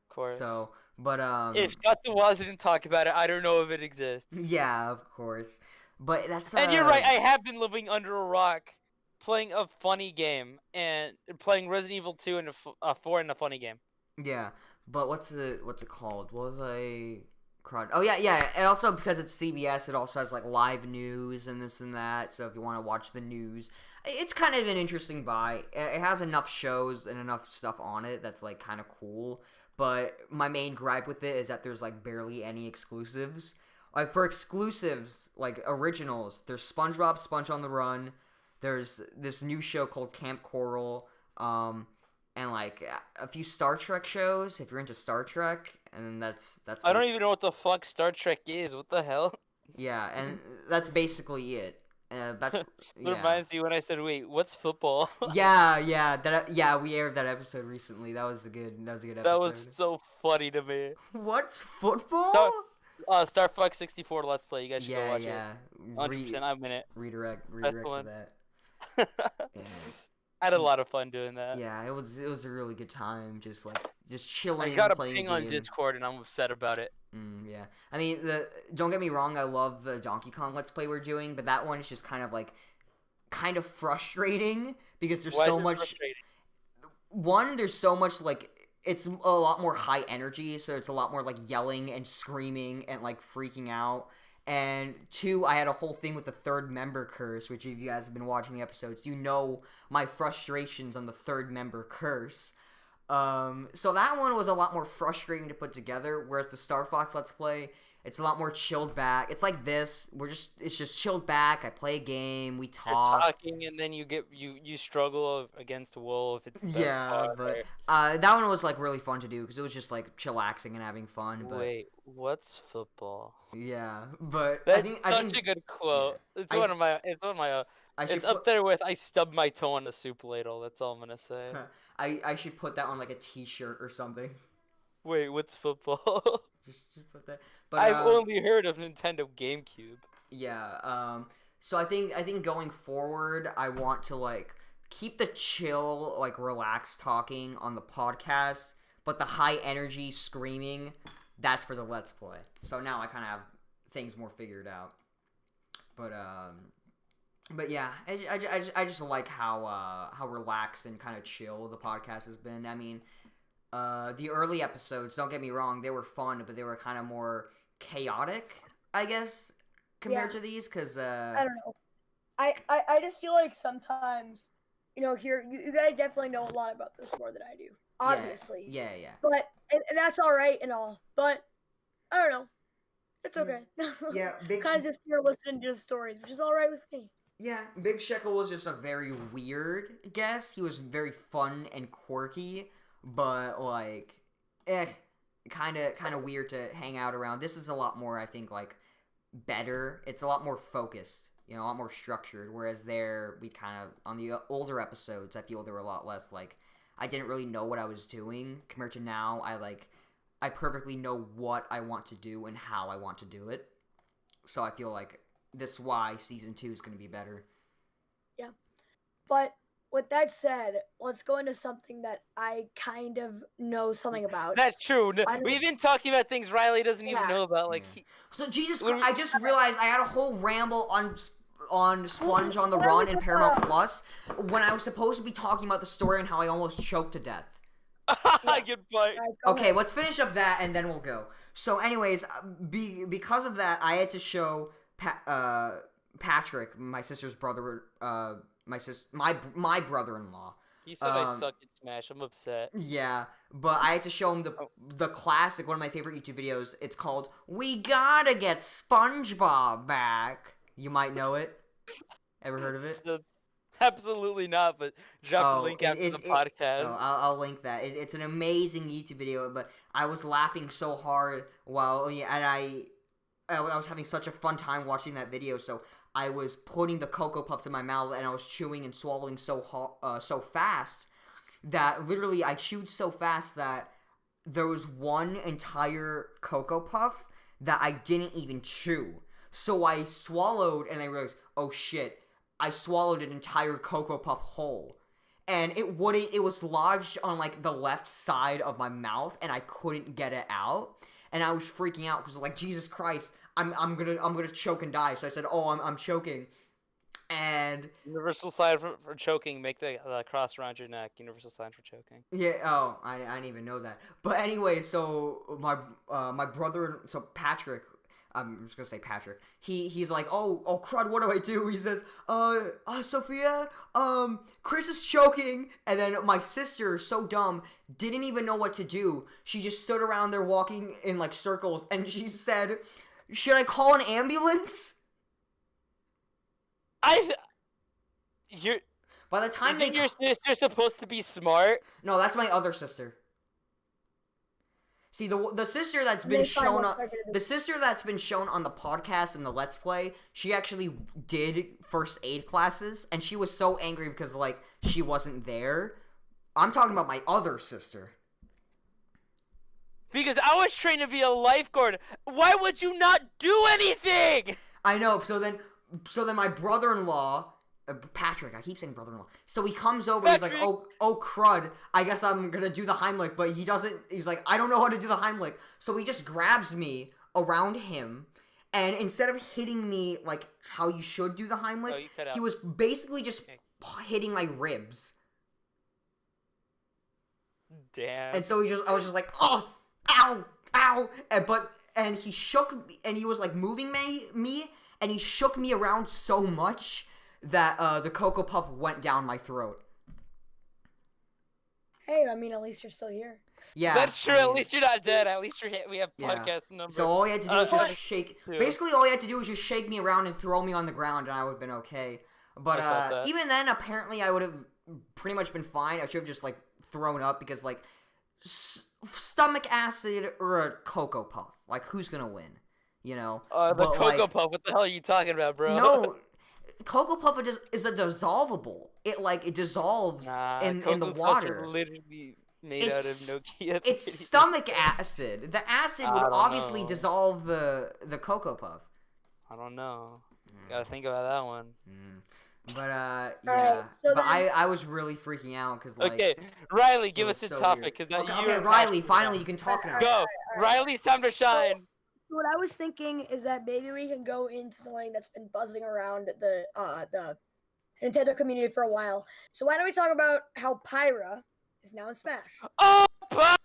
Of course. So, but if Scott the Woz didn't talk about it, I don't know if it exists. Yeah, of course. But that's and you're right. I have been living under a rock, playing a funny game and playing Resident Evil 2 and 4 in a funny game. Yeah, but what's it called? What was I? Oh yeah. And also because it's CBS, it also has like live news and this and that. So if you want to watch the news, it's kind of an interesting buy. It has enough shows and enough stuff on it that's like kind of cool. But my main gripe with it is that there's like barely any exclusives. Like for exclusives, like originals, there's SpongeBob, Sponge on the Run. There's this new show called Camp Coral, and like a few Star Trek shows if you're into Star Trek, and that's. I don't even know what the fuck Star Trek is. What the hell? Yeah, and that's basically it. That's yeah. Reminds me when I said, "Wait, what's football?" yeah, we aired that episode recently. That was a good episode. That was so funny to me. What's football? Star Fox 64 Let's Play. You guys should go watch it. 100%. I'm in it. Redirect to that. I had a lot of fun doing that. Yeah, it was a really good time, just chilling. I got a playing ping a on game. Discord, and I'm upset about it. Yeah, I mean, don't get me wrong, I love the Donkey Kong Let's Play we're doing, but that one is just kind of frustrating because there's Why so is it much. frustrating? One, there's so much it's a lot more high energy, so it's a lot more yelling and screaming and freaking out. And two, I had a whole thing with the third member curse, which if you guys have been watching the episodes, you know my frustrations on the third member curse. So that one was a lot more frustrating to put together, whereas the Star Fox Let's Play, it's a lot more chilled back. It's like this, it's just chilled back. I play a game, we talk. You're talking, and then you struggle against Wolf. It's the best part. But that one was really fun to do because it was just chillaxing and having fun. But wait, what's football? yeah, but That's I think such a good quote. Yeah. It's one of my. It's up there with I stubbed my toe on a soup ladle. That's all I'm gonna say. I should put that on a T-shirt or something. Wait, what's football? just put that. But I've only heard of Nintendo GameCube. Yeah. So I think going forward, I want to keep the chill, relaxed talking on the podcast, but the high energy screaming, that's for the Let's Play. So now I kind of have things more figured out. But yeah, I just like how relaxed and kind of chill the podcast has been. I mean, the early episodes, don't get me wrong, they were fun, but they were kind of more chaotic, I guess, compared to these, because I don't know. I just feel like sometimes, here you guys definitely know a lot about this more than I do, obviously. Yeah. But and that's all right and all, but I don't know. It's okay. Yeah, kind of just listening to the stories, which is all right with me. Yeah, Big Shekel was just a very weird guest. He was very fun and quirky, but kind of weird to hang out around. This is a lot more, I think, better. It's a lot more focused, a lot more structured. Whereas we kind of on the older episodes, I feel there were a lot less I didn't really know what I was doing compared to now. I perfectly know what I want to do and how I want to do it. So I feel this is why season 2 is going to be better. Yeah. But with that said, let's go into something that I kind of know something about. That's true. We've been talking about things Riley doesn't even know about. So Jesus Christ, I just realized I had a whole ramble on Sponge on the Run and Paramount Plus when I was supposed to be talking about the story and how I almost choked to death. Good point. Okay, let's finish up that and then we'll go. So anyways, because of that, I had to show Patrick, my sister's brother, my brother-in-law. He said I suck at Smash. I'm upset. Yeah, but I had to show him the classic, one of my favorite YouTube videos. It's called "We Gotta Get Spongebob Back." You might know it. Ever heard of it? Absolutely not, but drop the link after the podcast. I'll link that. It's an amazing YouTube video, but I was laughing so hard and I was having such a fun time watching that video, so I was putting the Cocoa Puffs in my mouth and I was chewing and swallowing so fast that literally I chewed so fast that there was one entire Cocoa Puff that I didn't even chew. So I swallowed and I realized, oh shit, I swallowed an entire Cocoa Puff whole. And it was lodged on the left side of my mouth and I couldn't get it out. And I was freaking out because Jesus Christ, I'm gonna choke and die. So I said, "Oh, I'm choking," and universal sign for choking. Make the cross around your neck. Universal sign for choking. Yeah. Oh, I didn't even know that. But anyway, so my brother, so Patrick. I'm just gonna say Patrick. He's like, oh crud, what do I do? He says, Sophia, Chris is choking, and then my sister, so dumb, didn't even know what to do. She just stood around there walking in circles, and she said, should I call an ambulance? By the time Isn't your sister supposed to be smart? No, that's my other sister. See, the sister that's been shown on the podcast and the Let's Play, she actually did first aid classes, and she was so angry because she wasn't there. I'm talking about my other sister. Because I was trained to be a lifeguard. Why would you not do anything? I know. So then my brother-in-law Patrick. I keep saying brother-in-law. So he comes over. He's like, oh crud. I guess I'm gonna do the Heimlich, but he doesn't. He's like, I don't know how to do the Heimlich. So he just grabs me around him, and instead of hitting me like how you should do the Heimlich, he was basically just hitting my ribs. Damn. And so I was just like, oh, ow, ow, and he shook me, and he was like moving me, and he shook me around so much that the Cocoa Puff went down my throat. Hey, I mean, at least you're still here. Yeah, that's true. At least you're not dead. At least we have podcast numbers. So all he had to do was just shake. Basically, all he had to do was just shake me around and throw me on the ground, and I would have been okay. But even then, apparently, I would have pretty much been fine. I should have just like thrown up because like stomach acid or a Cocoa Puff. Like, who's gonna win? You know? The Cocoa Puff. What the hell are you talking about, bro? No, Cocoa Puff is a dissolvable. It dissolves in the water. Puffs are literally made out of Nokia. It's stomach acid. The acid would obviously dissolve the Cocoa Puff. I don't know. Gotta think about that one. But yeah. Right, so but I was really freaking out because like. Okay, Riley, give us a topic. Okay, Riley, finally you can talk now. Go, Riley's time to shine. So what I was thinking is that maybe we can go into something that's been buzzing around the Nintendo community for a while. So why don't we talk about how Pyra is now in Smash? Oh, Pyra!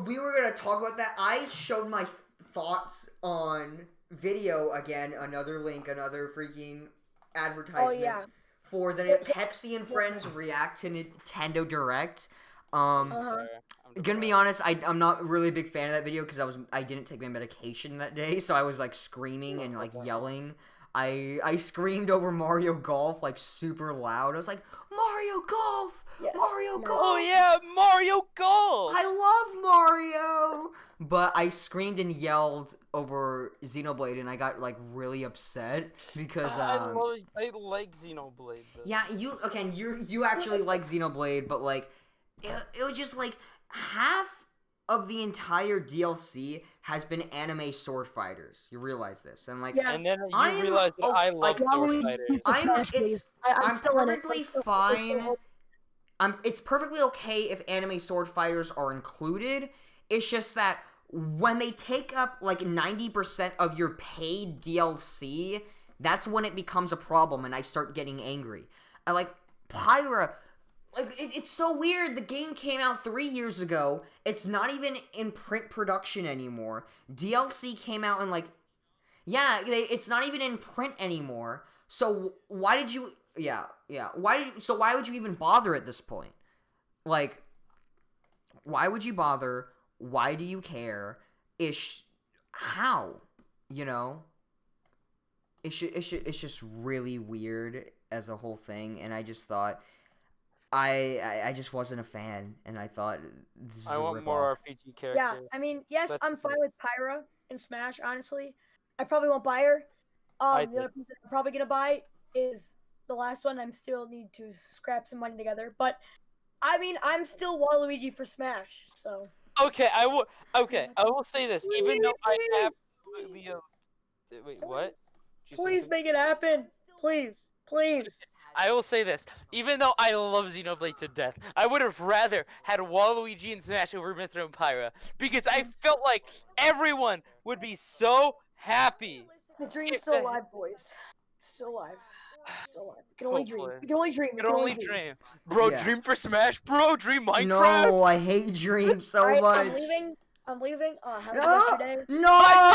We were gonna talk about that. I showed my thoughts on video again. Another link, another freaking advertisement for the Pepsi and Friends React to Nintendo Direct. Gonna be honest, I'm not really a big fan of that video because I didn't take my medication that day, so I was like screaming and like yelling. I screamed over Mario Golf like super loud. I was like, Mario Golf! Yes. Mario Golf! Oh yeah, Mario Golf! I love Mario! But I screamed and yelled over Xenoblade, and I got like really upset because I like Xenoblade. Though. Yeah, you actually like Xenoblade, but like it was just like half of the entire DLC has been anime sword fighters. You realize this, and like, and then you realize that I love sword fighters. I'm perfectly fine. It's perfectly okay if anime sword fighters are included. It's just that when they take up like 90% of your paid DLC, that's when it becomes a problem, and I start getting angry. I like Pyra. Like, it's so weird. The game came out 3 years ago. It's not even in print production anymore. DLC came out in, like... Yeah, it's not even in print anymore. So, why did you... Yeah. Why would you even bother at this point? Like, why would you bother? Why do you care? How? You know? It's just really weird as a whole thing, and I just thought... I just wasn't a fan, and I thought this is I want more RPG characters. Yeah, I mean, yes, I'm fine with Pyra in Smash. Honestly, I probably won't buy her. The other person I'm probably gonna buy is the last one. I'm still need to scrap some money together, but I mean, I'm still Waluigi for Smash. So okay, I will say this. Even though I have wait, what? Please make it happen, please. I will say this, even though I love Xenoblade to death, I would have rather had Waluigi and Smash over Mythra and Pyra, because I felt like everyone would be so happy. The dream's still alive, boys. It's still alive. Still alive. We can only dream. We can only dream. Bro, dream for Smash, bro. Dream Minecraft. No, I hate dreams so much. I'm leaving. Have a nice day. No.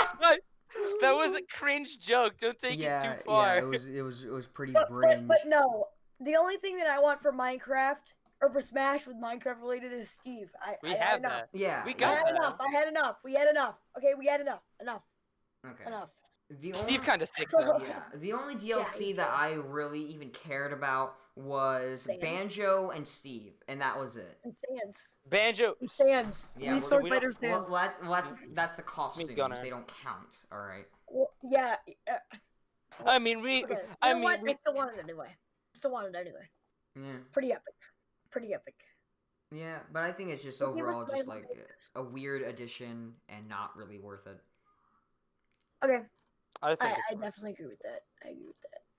That was a cringe joke. Don't take it too far. Yeah, it was pretty cringe. But no, the only thing that I want for Minecraft or for Smash with Minecraft related is Steve. We had enough. Yeah, we got enough. I had enough. We had enough. Okay, we had enough. Okay. Enough. Steve kind of sick though. Yeah. The only DLC that I really even cared about was Banjo and Steve, and that was it. And Sans. Banjo. And Sans. Yeah, Sword Fighter Sans. Well, that's the costumes. They don't count. All right. Well, yeah. I mean, I still want it anyway. Yeah. Pretty epic. Yeah, but I think it's just overall just like a weird addition and not really worth it. Okay. I definitely agree with that.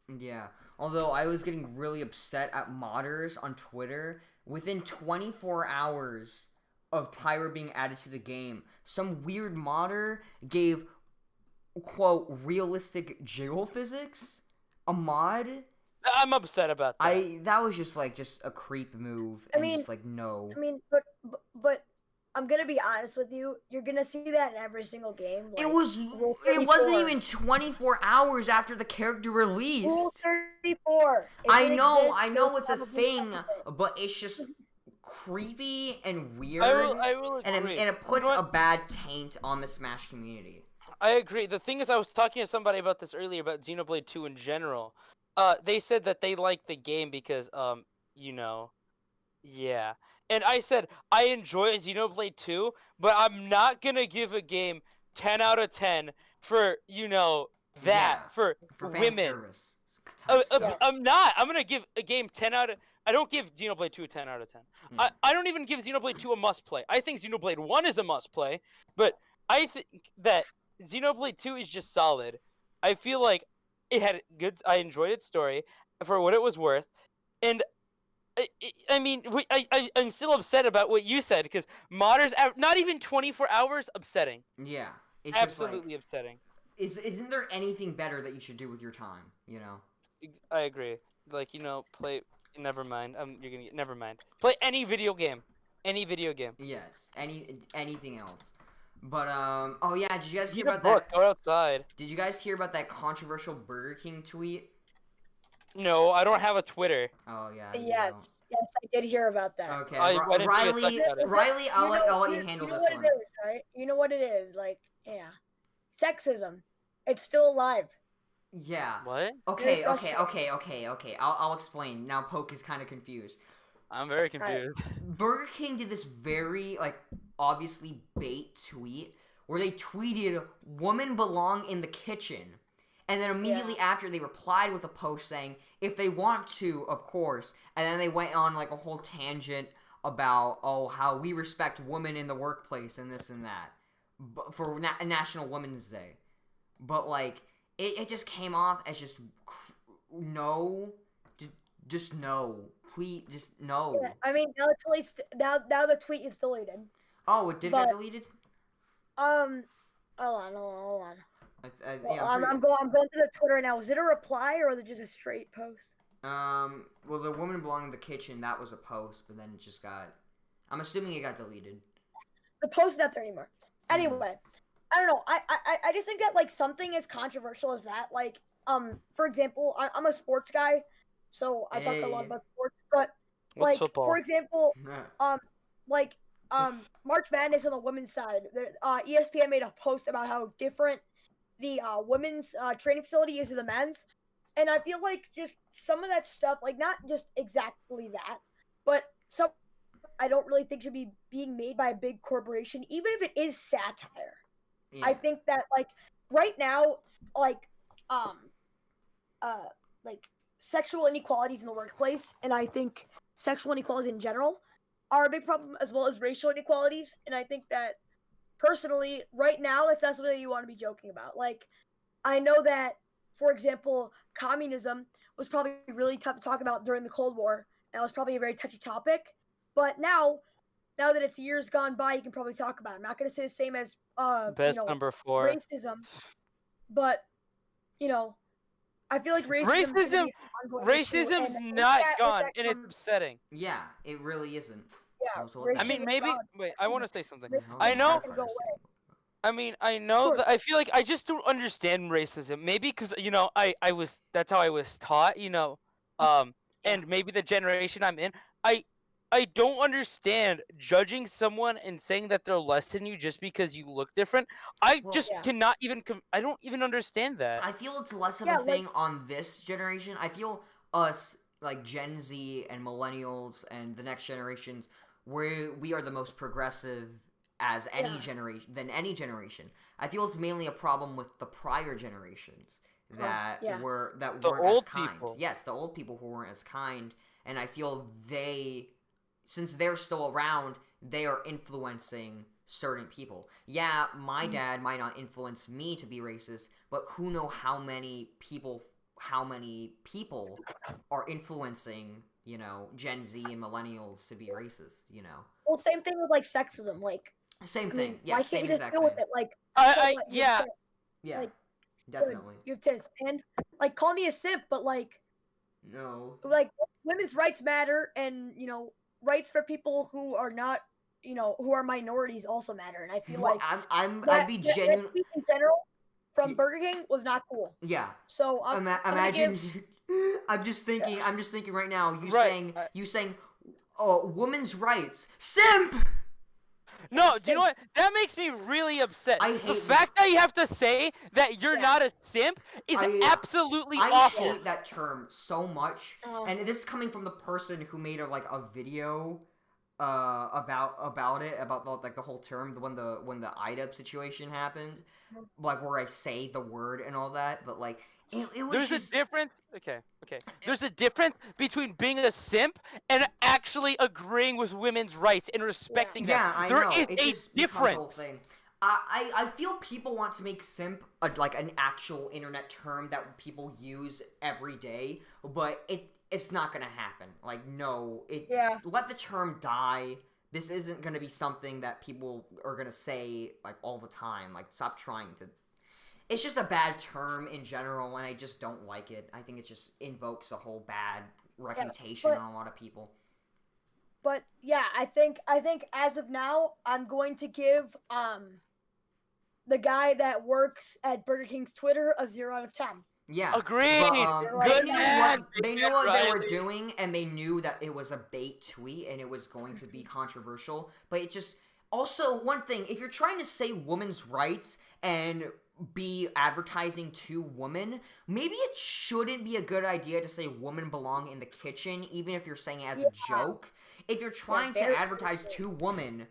Yeah. Although I was getting really upset at modders on Twitter within 24 hours of Pyro being added to the game. Some weird modder gave, quote, realistic jiggle physics a mod. I'm upset about that. That was just a creep move, and just no. I mean, but I'm gonna be honest with you. You're gonna see that in every single game. Like, It wasn't even 24 hours after the character released. Rule 34. I know it's a thing, but it's just creepy and weird. I will agree. And it puts a bad taint on the Smash community. I agree. The thing is, I was talking to somebody about this earlier about Xenoblade 2 in general. They said that they liked the game because, yeah. And I said, I enjoy Xenoblade 2, but I'm not gonna give a game 10 out of 10 for, for women. Service. I'm not. I'm gonna give a game 10 out of... I don't give Xenoblade 2 a 10 out of 10. I don't even give Xenoblade 2 a must-play. I think Xenoblade 1 is a must-play, but I think that Xenoblade 2 is just solid. I feel like it had I enjoyed its story for what it was worth, and I'm still upset about what you said, because modders, not even 24 hours, upsetting. Yeah. It's absolutely upsetting. Isn't there anything better that you should do with your time, I agree. Play... Never mind. Never mind. Play any video game. Any video game. Yes. Anything else. But, oh yeah, did you guys hear Read a about book, that? Go outside. Did you guys hear about that controversial Burger King tweet? No, I don't have a Twitter. Oh yeah. Yes, I did hear about that. Okay, Riley, I'll let you handle this one. You know what it is, right? You know what it is, yeah. Sexism. It's still alive. Yeah. What? Okay. I'll explain. Now Poke is kind of confused. I'm very confused. Burger King did this very, obviously bait tweet where they tweeted, "Women belong in the kitchen." And then immediately after, they replied with a post saying, if they want to, of course. And then they went on, a whole tangent about, how we respect women in the workplace and this and that. For National Women's Day. But, it just came off as just, no. Just no. Please, just no. Yeah, I mean, now now the tweet is deleted. Oh, it did get deleted? Hold on. I'm going to the Twitter now. Was it a reply or was it just a straight post? Well, the woman belonging in the kitchen, that was a post, but then it just got... I'm assuming it got deleted. The post is not there anymore. Anyway, I don't know. I just think that, something as controversial as that, for example, I'm a sports guy, so I talk a lot about sports, but, football? For example, March Madness on the women's side, ESPN made a post about how different the women's training facility is to the men's, and I feel like just some of that stuff, not just exactly that, but some I don't really think should be being made by a big corporation, even if it is satire. Yeah. I think that right now, sexual inequalities in the workplace, and I think sexual inequalities in general are a big problem, as well as racial inequalities, and I think that personally, right now, it's not something you want to be joking about. I know that, for example, communism was probably really tough to talk about during the Cold War, and it was probably a very touchy topic. But now that it's years gone by, you can probably talk about it. I'm not going to say the same as number 4 racism, but I feel like racism's not gone, and it's upsetting. Yeah, it really isn't. Yeah, I mean, maybe. Wait, I want to say something. I know. I mean, I know that I feel like I just don't understand racism. Maybe because that's how I was taught. And maybe the generation I'm in, I don't understand judging someone and saying that they're less than you just because you look different. I cannot even. I don't even understand that. I feel it's less of a thing on this generation. I feel us, Gen Z and millennials and the next generations, we are the most progressive as any generation. I feel it's mainly a problem with the prior generations that weren't as kind. People. Yes, the old people who weren't as kind, and I feel since they're still around, they are influencing certain people. Yeah, my dad might not influence me to be racist, but who knows how many people how many people are influencing, you know, Gen Z and millennials to be racist, you know. Well, same thing with like sexism. Like, Same I thing. mean, Yeah, why can't same you just exact deal thing. with it? Like, you have Yeah. tits. Yeah, Like, good, definitely. you have tits, and like, call me a simp, but like, No. women's rights matter, and you know, rights for people who are not, you know, who are minorities also matter. And I feel Well, like I'd be that genuine. tweet in general from Burger King was not cool. Yeah. So I'm gonna Imagine. give. I'm just thinking right now. You Right. saying, oh, women's rights, simp. No, Yes, do you know what? That makes me really upset. I The hate fact that you have to say that you're Yeah. not a simp is absolutely I awful. hate that term so much, and this is coming from the person who made a video about it, about the whole term, when the IDUB situation happened, like where I say the word and all that, but like it was There's just a difference. Okay. There's a difference between being a simp and actually agreeing with women's rights and respecting them. yeah, I There know. is It a just becomes the whole difference. thing. I feel people want to make simp like an actual internet term that people use every day, but it's not gonna happen. Like, no, let the term die. This isn't gonna be something that people are gonna say like all the time. Like, stop trying to. It's just a bad term in general, and I just don't like it. I think it just invokes a whole bad reputation on a lot of people. But yeah, I think as of now, I'm going to give the guy that works at Burger King's Twitter a 0 out of 10. Yeah, agreed. But, they knew what they were Riley. doing, and they knew that it was a bait tweet and it was going to be controversial. But it just also, one thing, if you're trying to say women's rights and be advertising to women, maybe it shouldn't be a good idea to say women belong in the kitchen, even if you're saying it as a joke. If you're trying to advertise to women,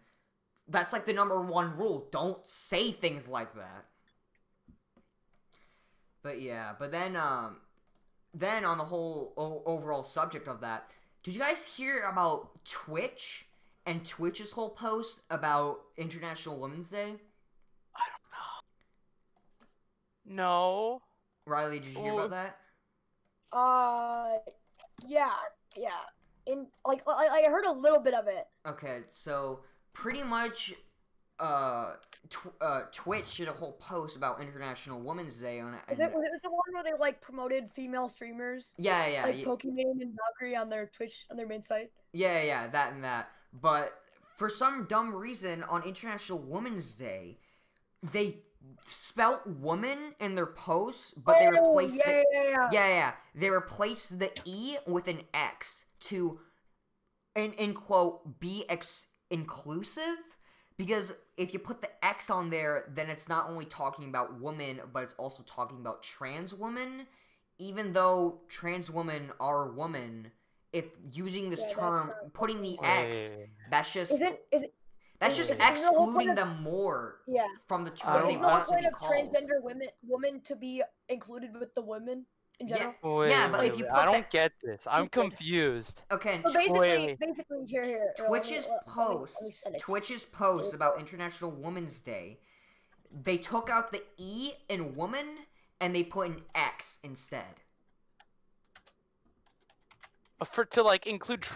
that's like the #1 rule. Don't say things like that. But yeah, but then on the whole overall subject of that, did you guys hear about Twitch and Twitch's whole post about International Women's Day? I don't know. No. Riley, did you hear about that? Yeah. In I heard a little bit of it. Okay, so pretty much, Twitch did a whole post about International Women's Day on it. Was it the one where they like promoted female streamers? Yeah. Like Pokemon and Valkyrie on their Twitch, on their main site? Yeah, that and that. But for some dumb reason, on International Women's Day, they spelt woman in their posts, but they replaced they replaced the E with an X to, in quote, be inclusive. Because if you put the X on there, then it's not only talking about women, but it's also talking about trans women. Even though trans women are women, if using this term, putting the X, that's just excluding them more from the term they want to be called. Transgender women to be included with the women in general? But if you put I don't get this. I'm confused. Okay, so basically here. Twitch's post about International Women's Day, they took out the E in woman and they put an X instead. To like include,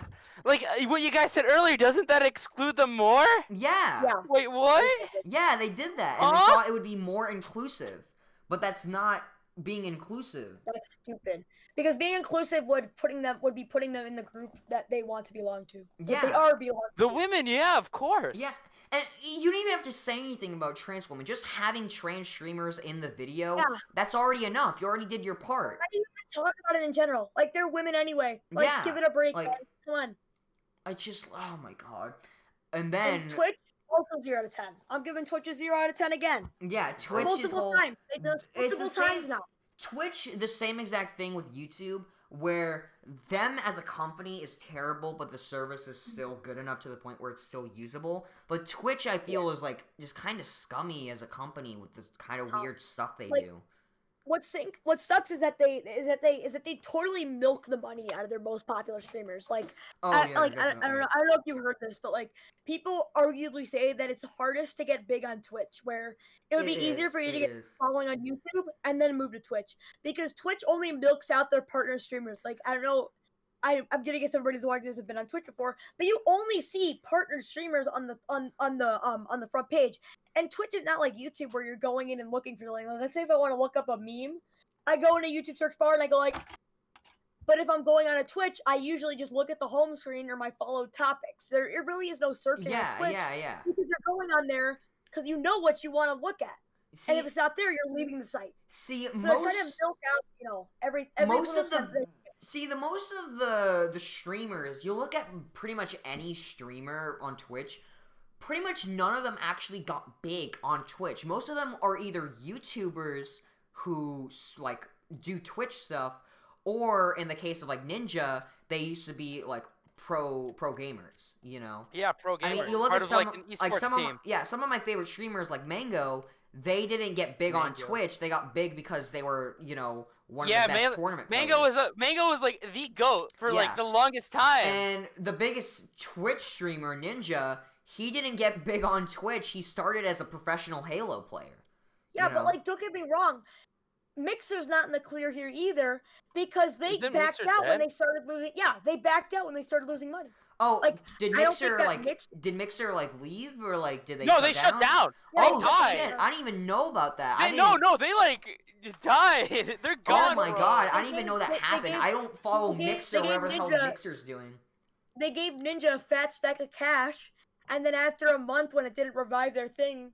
like what you guys said earlier, doesn't that exclude them more? Yeah. Wait, what? Yeah, they did that, and they thought it would be more inclusive, but that's not being inclusive. That's stupid. Because being inclusive would be putting them in the group that they want to belong to. Yeah. They are belong to. The women, yeah, of course. Yeah. And you don't even have to say anything about trans women. Just having trans streamers in the video, that's already enough. You already did your part. Why do you even talk about it in general? Like, they're women anyway. Like, give it a break, guys. Come on. Oh my god. And then... And Twitch, also 0 out of 10. I'm giving Twitch a 0 out of 10 again. Yeah, Twitch multiple times. They do multiple times now. Twitch, the same exact thing with YouTube, where them as a company is terrible, but the service is still good enough to the point where it's still usable. But Twitch, I feel, is like just kind of scummy as a company with the kind of weird stuff they do. what sucks is that they totally milk the money out of their most popular streamers. Like, I don't know if you've heard this, but like people arguably say that it's hardest to get big on Twitch, where it would be easier for you to get following on YouTube and then move to Twitch, because Twitch only milks out their partner streamers. Like, I don't know. I'm gonna guess everybody who's watching this has been on Twitch before, but you only see partner streamers on the front page. And Twitch is not like YouTube where you're going in and looking for, like, let's say if I want to look up a meme, I go into YouTube search bar and I go like, but if I'm going on a Twitch, I usually just look at the home screen or my followed topics. It really is no searching on Twitch. Yeah. Because you're going on there because you know what you want to look at. See, and if it's not there, you're leaving the site. See, so they're trying to milk out, every most of the most of the streamers, you look at pretty much any streamer on Twitch, pretty much none of them actually got big on Twitch. Most of them are either YouTubers who like do Twitch stuff, or in the case of like Ninja, they used to be like pro gamers, Yeah, pro gamers. I mean, you look part at of like an esports some of my favorite streamers like Mango. They didn't get big on Twitch. They got big because they were, one of the best tournament players. Mango was like the GOAT for like the longest time. And the biggest Twitch streamer, Ninja, he didn't get big on Twitch. He started as a professional Halo player. Yeah, but like, don't get me wrong. Mixer's not in the clear here either, because they backed out when they started losing. Yeah, they backed out when they started losing money. Oh, like, did Mixer leave, or like did they? No, they shut down. Oh shit! I didn't even know about that. They like died. They're gone. Oh my god! I didn't even know that happened. I don't follow Mixer, whatever the hell Mixer's doing. They gave Ninja a fat stack of cash, and then after a month, when it didn't revive their thing,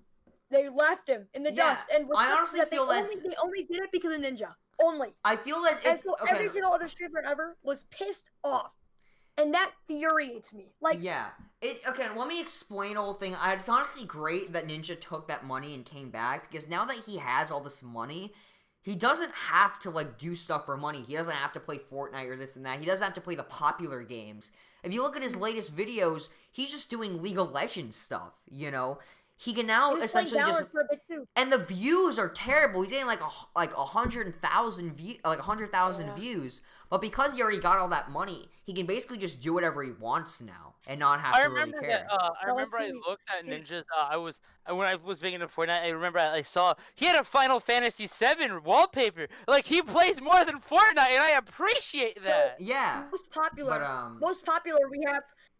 they left him in the dust. And I honestly feel they only did it because of Ninja. Only. I feel that every single other streamer ever was pissed off. And that infuriates me. Like, yeah. Okay, let me explain the whole thing. It's honestly great that Ninja took that money and came back, because now that he has all this money, he doesn't have to, like, do stuff for money. He doesn't have to play Fortnite or this and that. He doesn't have to play the popular games. If you look at his latest videos, he's just doing League of Legends stuff, He can now essentially just, and the views are terrible. He's getting like 100,000 views, but because he already got all that money, he can basically just do whatever he wants now and not have to really care. I remember I looked at Ninja's. When I was big into Fortnite, I remember I saw he had a Final Fantasy VII wallpaper. Like, he plays more than Fortnite, and I appreciate that. So, yeah. Most popular.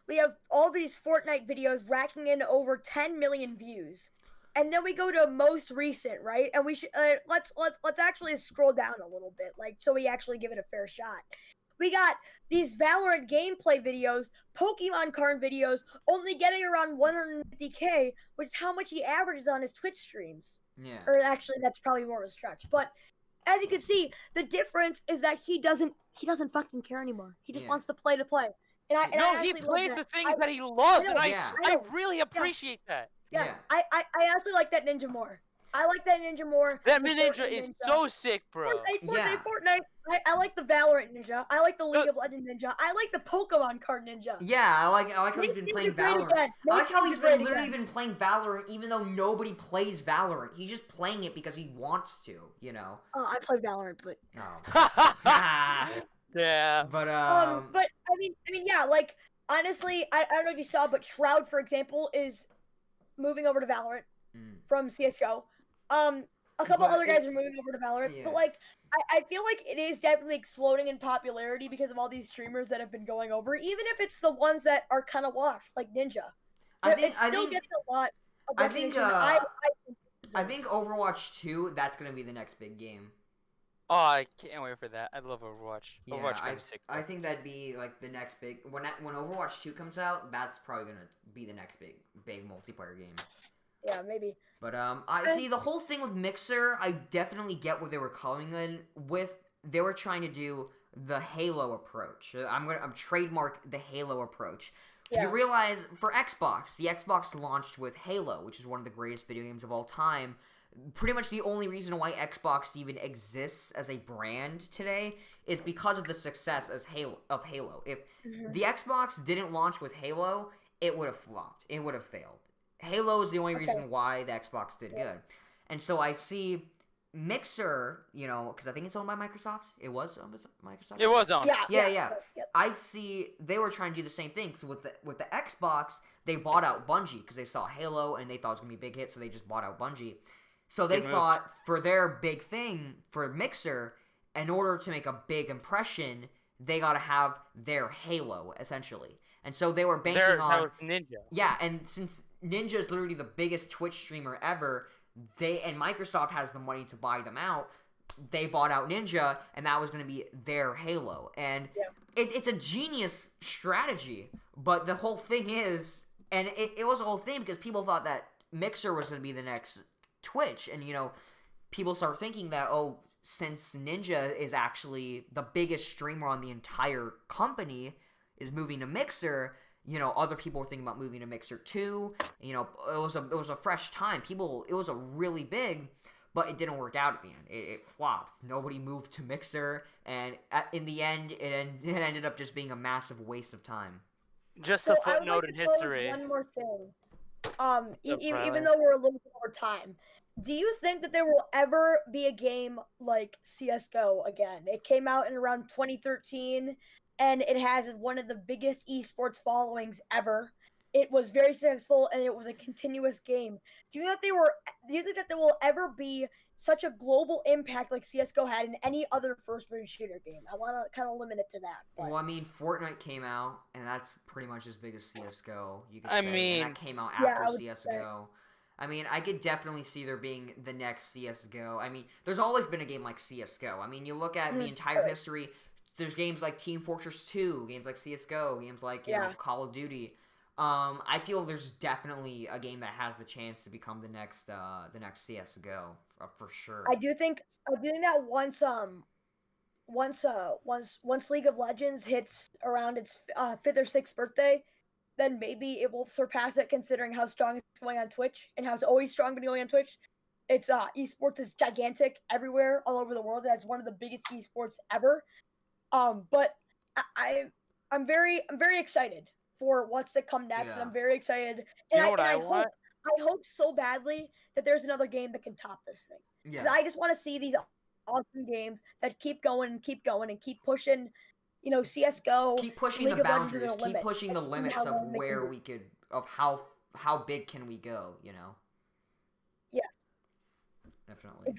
We have all these Fortnite videos racking in over 10 million views, and then we go to most recent, right? And we should let's actually scroll down a little bit, like, so we actually give it a fair shot. We got these Valorant gameplay videos, Pokemon card videos, only getting around 150K, which is how much he averages on his Twitch streams. Yeah. Or actually, that's probably more of a stretch. But as you can see, the difference is that he doesn't fucking care anymore. He just wants to play. He plays the things that he loves, and I really appreciate that. Yeah. I actually like that Ninja more. I like that Ninja more. That Ninja is so sick, bro. Fortnite. I like the Valorant Ninja. I like the League of Legends Ninja. I like the Pokemon card Ninja. Yeah, I like how he's been playing Valorant. I like how he's literally been playing Valorant, even though nobody plays Valorant. He's just playing it because he wants to, Oh, I play Valorant, but yeah. But I mean, yeah. Like, honestly, I don't know if you saw, but Shroud, for example, is moving over to Valorant from CS:GO. A couple other guys are moving over to Valorant, but like, I feel like it is definitely exploding in popularity because of all these streamers that have been going over, even if it's the ones that are kind of washed, like Ninja. It's still getting a lot of recognition. I think Overwatch 2, that's gonna be the next big game. Oh, I can't wait for that. I love Overwatch. Yeah, Overwatch is sick. I think that'd be like the next big when Overwatch 2 comes out. That's probably gonna be the next big multiplayer game. Yeah, maybe. But I see the whole thing with Mixer. I definitely get what they were coming in with. They were trying to do the Halo approach. I'm trademark the Halo approach. Yeah. You realize for Xbox, the Xbox launched with Halo, which is one of the greatest video games of all time. Pretty much the only reason why Xbox even exists as a brand today is because of the success of Halo. If the Xbox didn't launch with Halo, it would have flopped. It would have failed. Halo is the only reason why the Xbox did good. And so I see Mixer, you know, because I think it's owned by Microsoft. It was owned by Microsoft. It was on. Yeah. Yep. I see they were trying to do the same thing. So with the Xbox, they bought out Bungie because they saw Halo and they thought it was gonna be a big hit, so they just bought out Bungie. So they thought for their big thing for Mixer, in order to make a big impression, they gotta have their Halo essentially. And so they were banking on Ninja. Yeah, and since Ninja is literally the biggest Twitch streamer ever, and Microsoft has the money to buy them out. They bought out Ninja, and that was going to be their Halo. And it's a genius strategy. But the whole thing is, and it was a whole thing because people thought that Mixer was going to be the next Twitch. And, you know, people start thinking that, oh, since Ninja is actually the biggest streamer on the entire company, is moving to Mixer, you know, other people were thinking about moving to Mixer too. You know, it was a fresh time. It was a really big, but it didn't work out at the end. It flopped. Nobody moved to Mixer, and in the end, it ended up just being a massive waste of time. Just a footnote in history. One more thing. Even though we're a little bit over time, do you think that there will ever be a game like CS:GO again? It came out in around 2013. And it has one of the biggest esports followings ever. It was very successful, and it was a continuous game. Do you think that there will ever be such a global impact like CS:GO had in any other first-person shooter game? I want to kind of limit it to that. But. Well, I mean, Fortnite came out, and that's pretty much as big as CS:GO. You could say, and that came out after CS:GO. I mean, I could definitely see there being the next CS:GO. I mean, there's always been a game like CS:GO. I mean, you look at the entire history. There's games like Team Fortress 2, games like CS:GO, games like you know, Call of Duty. I feel there's definitely a game that has the chance to become the next CS:GO for sure. I do think that once League of Legends hits around its 5th or 6th birthday, then maybe it will surpass it, considering how strong it's going on Twitch and how it's always strong been going on Twitch. It's esports is gigantic everywhere, all over the world. That's one of the biggest esports ever. But I'm very excited for what's to come next, and I'm very excited. And I hope so badly that there's another game that can top this thing. Because I just want to see these awesome games that keep going and keep pushing. You know, CS:GO. Keep pushing the boundaries. Keep pushing the limits of where we could, of how big can we go. You know. Yes. Definitely.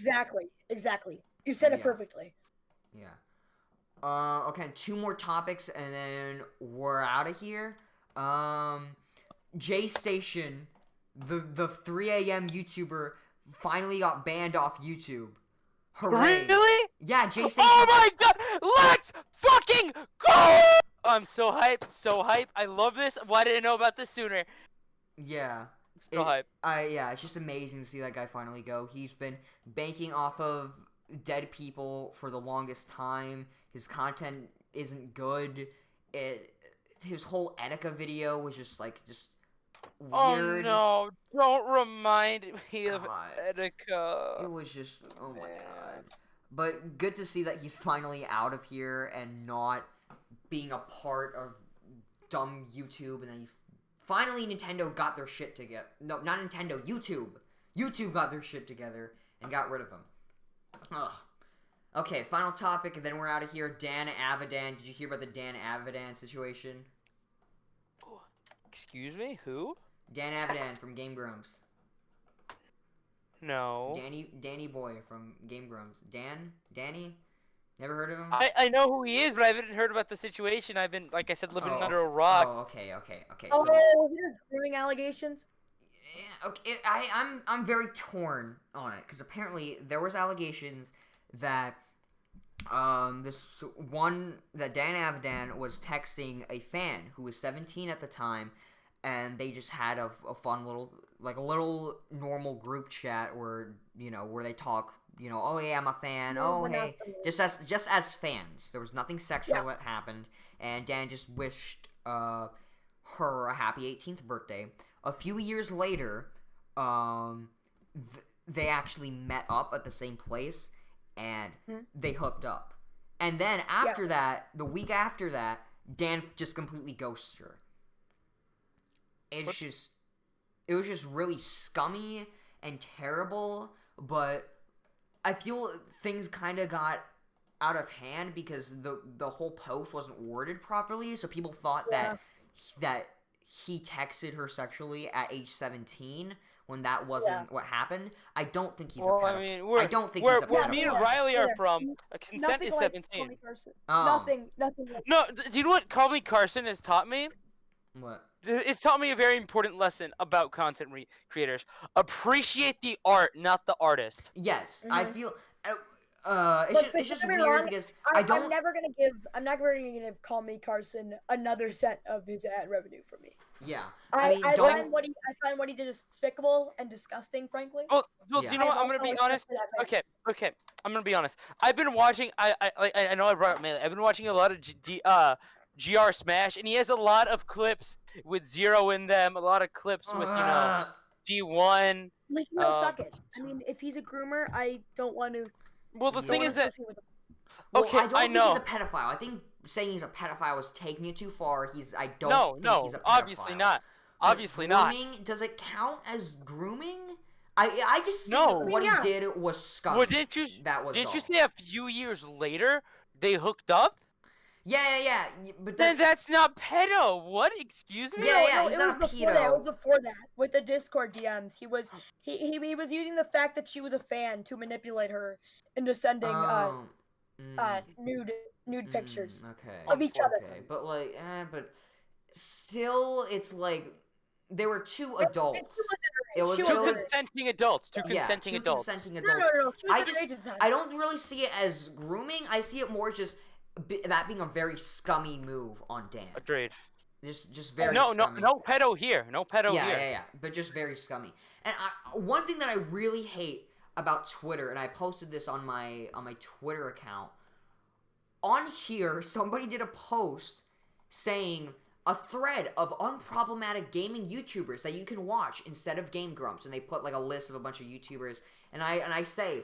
Exactly. You said it perfectly. Yeah. Okay, 2 more topics, and then we're out of here. J Station, the 3 a.m. YouTuber, finally got banned off YouTube. Hooray! Really? Yeah, J Station. Oh my god! Let's fucking go! I'm so hyped, I love this. Why didn't I know about this sooner? Yeah. So hyped. Yeah, it's just amazing to see that guy finally go. He's been banking off of dead people for the longest time. His content isn't good. His whole Etika video was just weird. Oh no! Don't remind me of Etika. It was just oh my god. But good to see that he's finally out of here and not being a part of dumb YouTube, and then he's finally Nintendo got their shit together. No, not Nintendo. YouTube. YouTube got their shit together and got rid of him. Ugh. Okay, final topic, and then we're out of here. Dan Avidan. Did you hear about the Dan Avidan situation? Excuse me? Who? Dan Avidan from Game Grumps. No. Danny Boy from Game Grumps. Danny? Never heard of him? I know who he is, but I haven't heard about the situation. I've been, like I said, living under a rock. Oh, okay. Oh, there's grooming allegations? Yeah, okay. I'm very torn on it, because apparently there was allegations that that Dan Avidan was texting a fan who was 17 at the time, and they just had a fun little, like a little normal group chat where, you know, where they talk, you know, oh yeah, I'm a fan, oh hey, just as fans. There was nothing sexual that happened, and Dan just wished her a happy 18th birthday. A few years later, they actually met up at the same place, and they hooked up. And then after that, the week after that, Dan just completely ghosted her. It was just really scummy and terrible, but I feel things kind of got out of hand because the whole post wasn't worded properly, so people thought that he texted her sexually at age 17 when that wasn't what happened. I don't think he's a pedophile. I mean, I don't think he's a pedophile. Me and Riley are from. Consent is 17. Nothing. No, do you know what Call Me Carson has taught me? What? It's taught me a very important lesson about content creators. Appreciate the art, not the artist. Yes, Mm-hmm. I feel. It's just weird because I'm never gonna give Call Me Carson another cent of his ad revenue for me. Yeah, I find what he did despicable and disgusting, frankly. Well, do you know what? I'm gonna be honest. Okay, I'm gonna be honest. I've been watching. I know I brought up Melee. I've been watching a lot of GR Smash, and he has a lot of clips with Zero in them. A lot of clips with D1. Like, suck it. I mean, if he's a groomer, I don't want to. Well, the thing is that. Okay, I don't think he's a pedophile. I think saying he's a pedophile is taking it too far. I don't think he's a pedophile. Obviously not. Obviously not. Grooming, does it count as grooming? I just think what he did was scummy. Well, didn't you say a few years later they hooked up? Yeah. But then that's not pedo. What? Excuse me? Yeah, he's not a pedo. It was before that, with the Discord DMs. He was using the fact that she was a fan to manipulate her into sending nude pictures of each other. But but still, it's like they were two adults. It was two consenting adults. Two consenting adults. No. I don't really see it as grooming. I see it more just that being a very scummy move on Dan. Agreed. Just very scummy. No pedo here. No pedo here. Yeah. But just very scummy. And one thing that I really hate about Twitter, and I posted this on my Twitter account. On here, somebody did a post saying a thread of unproblematic gaming YouTubers that you can watch instead of Game Grumps, and they put like a list of a bunch of YouTubers, and I say,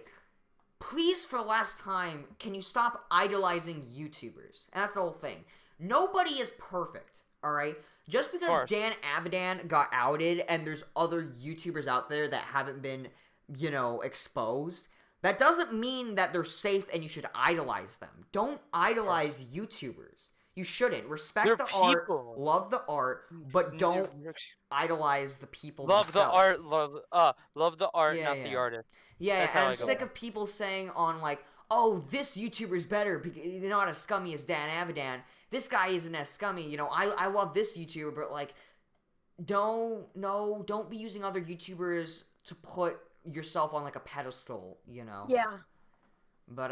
please, for the last time, can you stop idolizing YouTubers? And that's the whole thing. Nobody is perfect, all right? Just because Dan Avidan got outed and there's other YouTubers out there that haven't been, exposed, that doesn't mean that they're safe and you should idolize them. Don't idolize YouTubers. You shouldn't. Respect the art, love the art, but don't idolize the people themselves. Love the art, not the artist. Yeah, and I'm sick of people saying on like, oh, this YouTuber's better because they're not as scummy as Dan Avidan. This guy isn't as scummy. I love this YouTuber, but like, don't be using other YouTubers to put yourself on like a pedestal. Yeah. But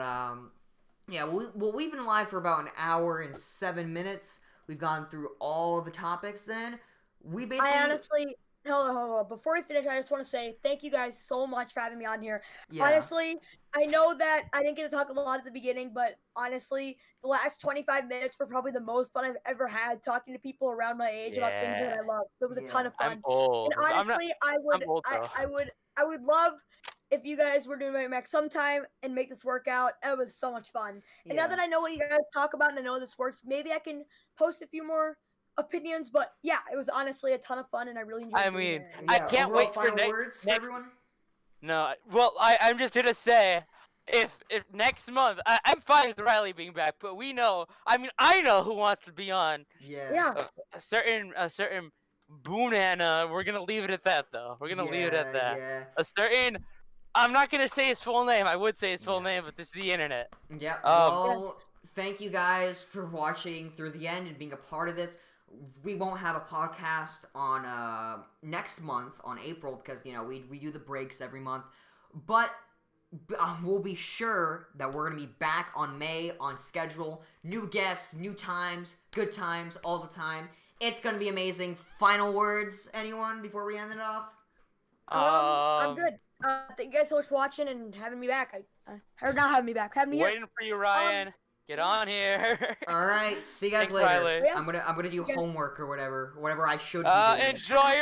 yeah, we've been live for about an hour and 7 minutes. We've gone through all of the topics. Then we basically. I honestly. Hold on. Before we finish, I just want to say thank you guys so much for having me on here. Yeah. Honestly, I know that I didn't get to talk a lot at the beginning, but honestly, the last 25 minutes were probably the most fun I've ever had talking to people around my age about things that I love. It was a ton of fun. I'm old. And honestly, I would love if you guys were doing my Max sometime and make this work out. It was so much fun. And now that I know what you guys talk about and I know this works, maybe I can post a few more opinions, but yeah, it was honestly a ton of fun and I really enjoyed it. I can't wait for words for everyone. No, well, I'm just gonna say, if next month, I'm fine with Riley being back, but I know who wants to be on. Yeah. A certain Boonana. We're gonna leave it at that, though. We're gonna leave it at that. Yeah. A certain. I'm not gonna say his full name. I would say his full name, but this is the internet. Yeah. Well, thank you guys for watching through the end and being a part of this. We won't have a podcast on next month on April because we do the breaks every month, but we'll be sure that we're gonna be back on May on schedule. New guests, new times, good times all the time. It's gonna be amazing. Final words, anyone, before we end it off? I'm good. Thank you guys so much for watching and having me back. Or not having me back, having me here. Waiting for you, Ryan. Get on here. All right. See you guys later. I'm gonna do homework or whatever I should be doing. Enjoy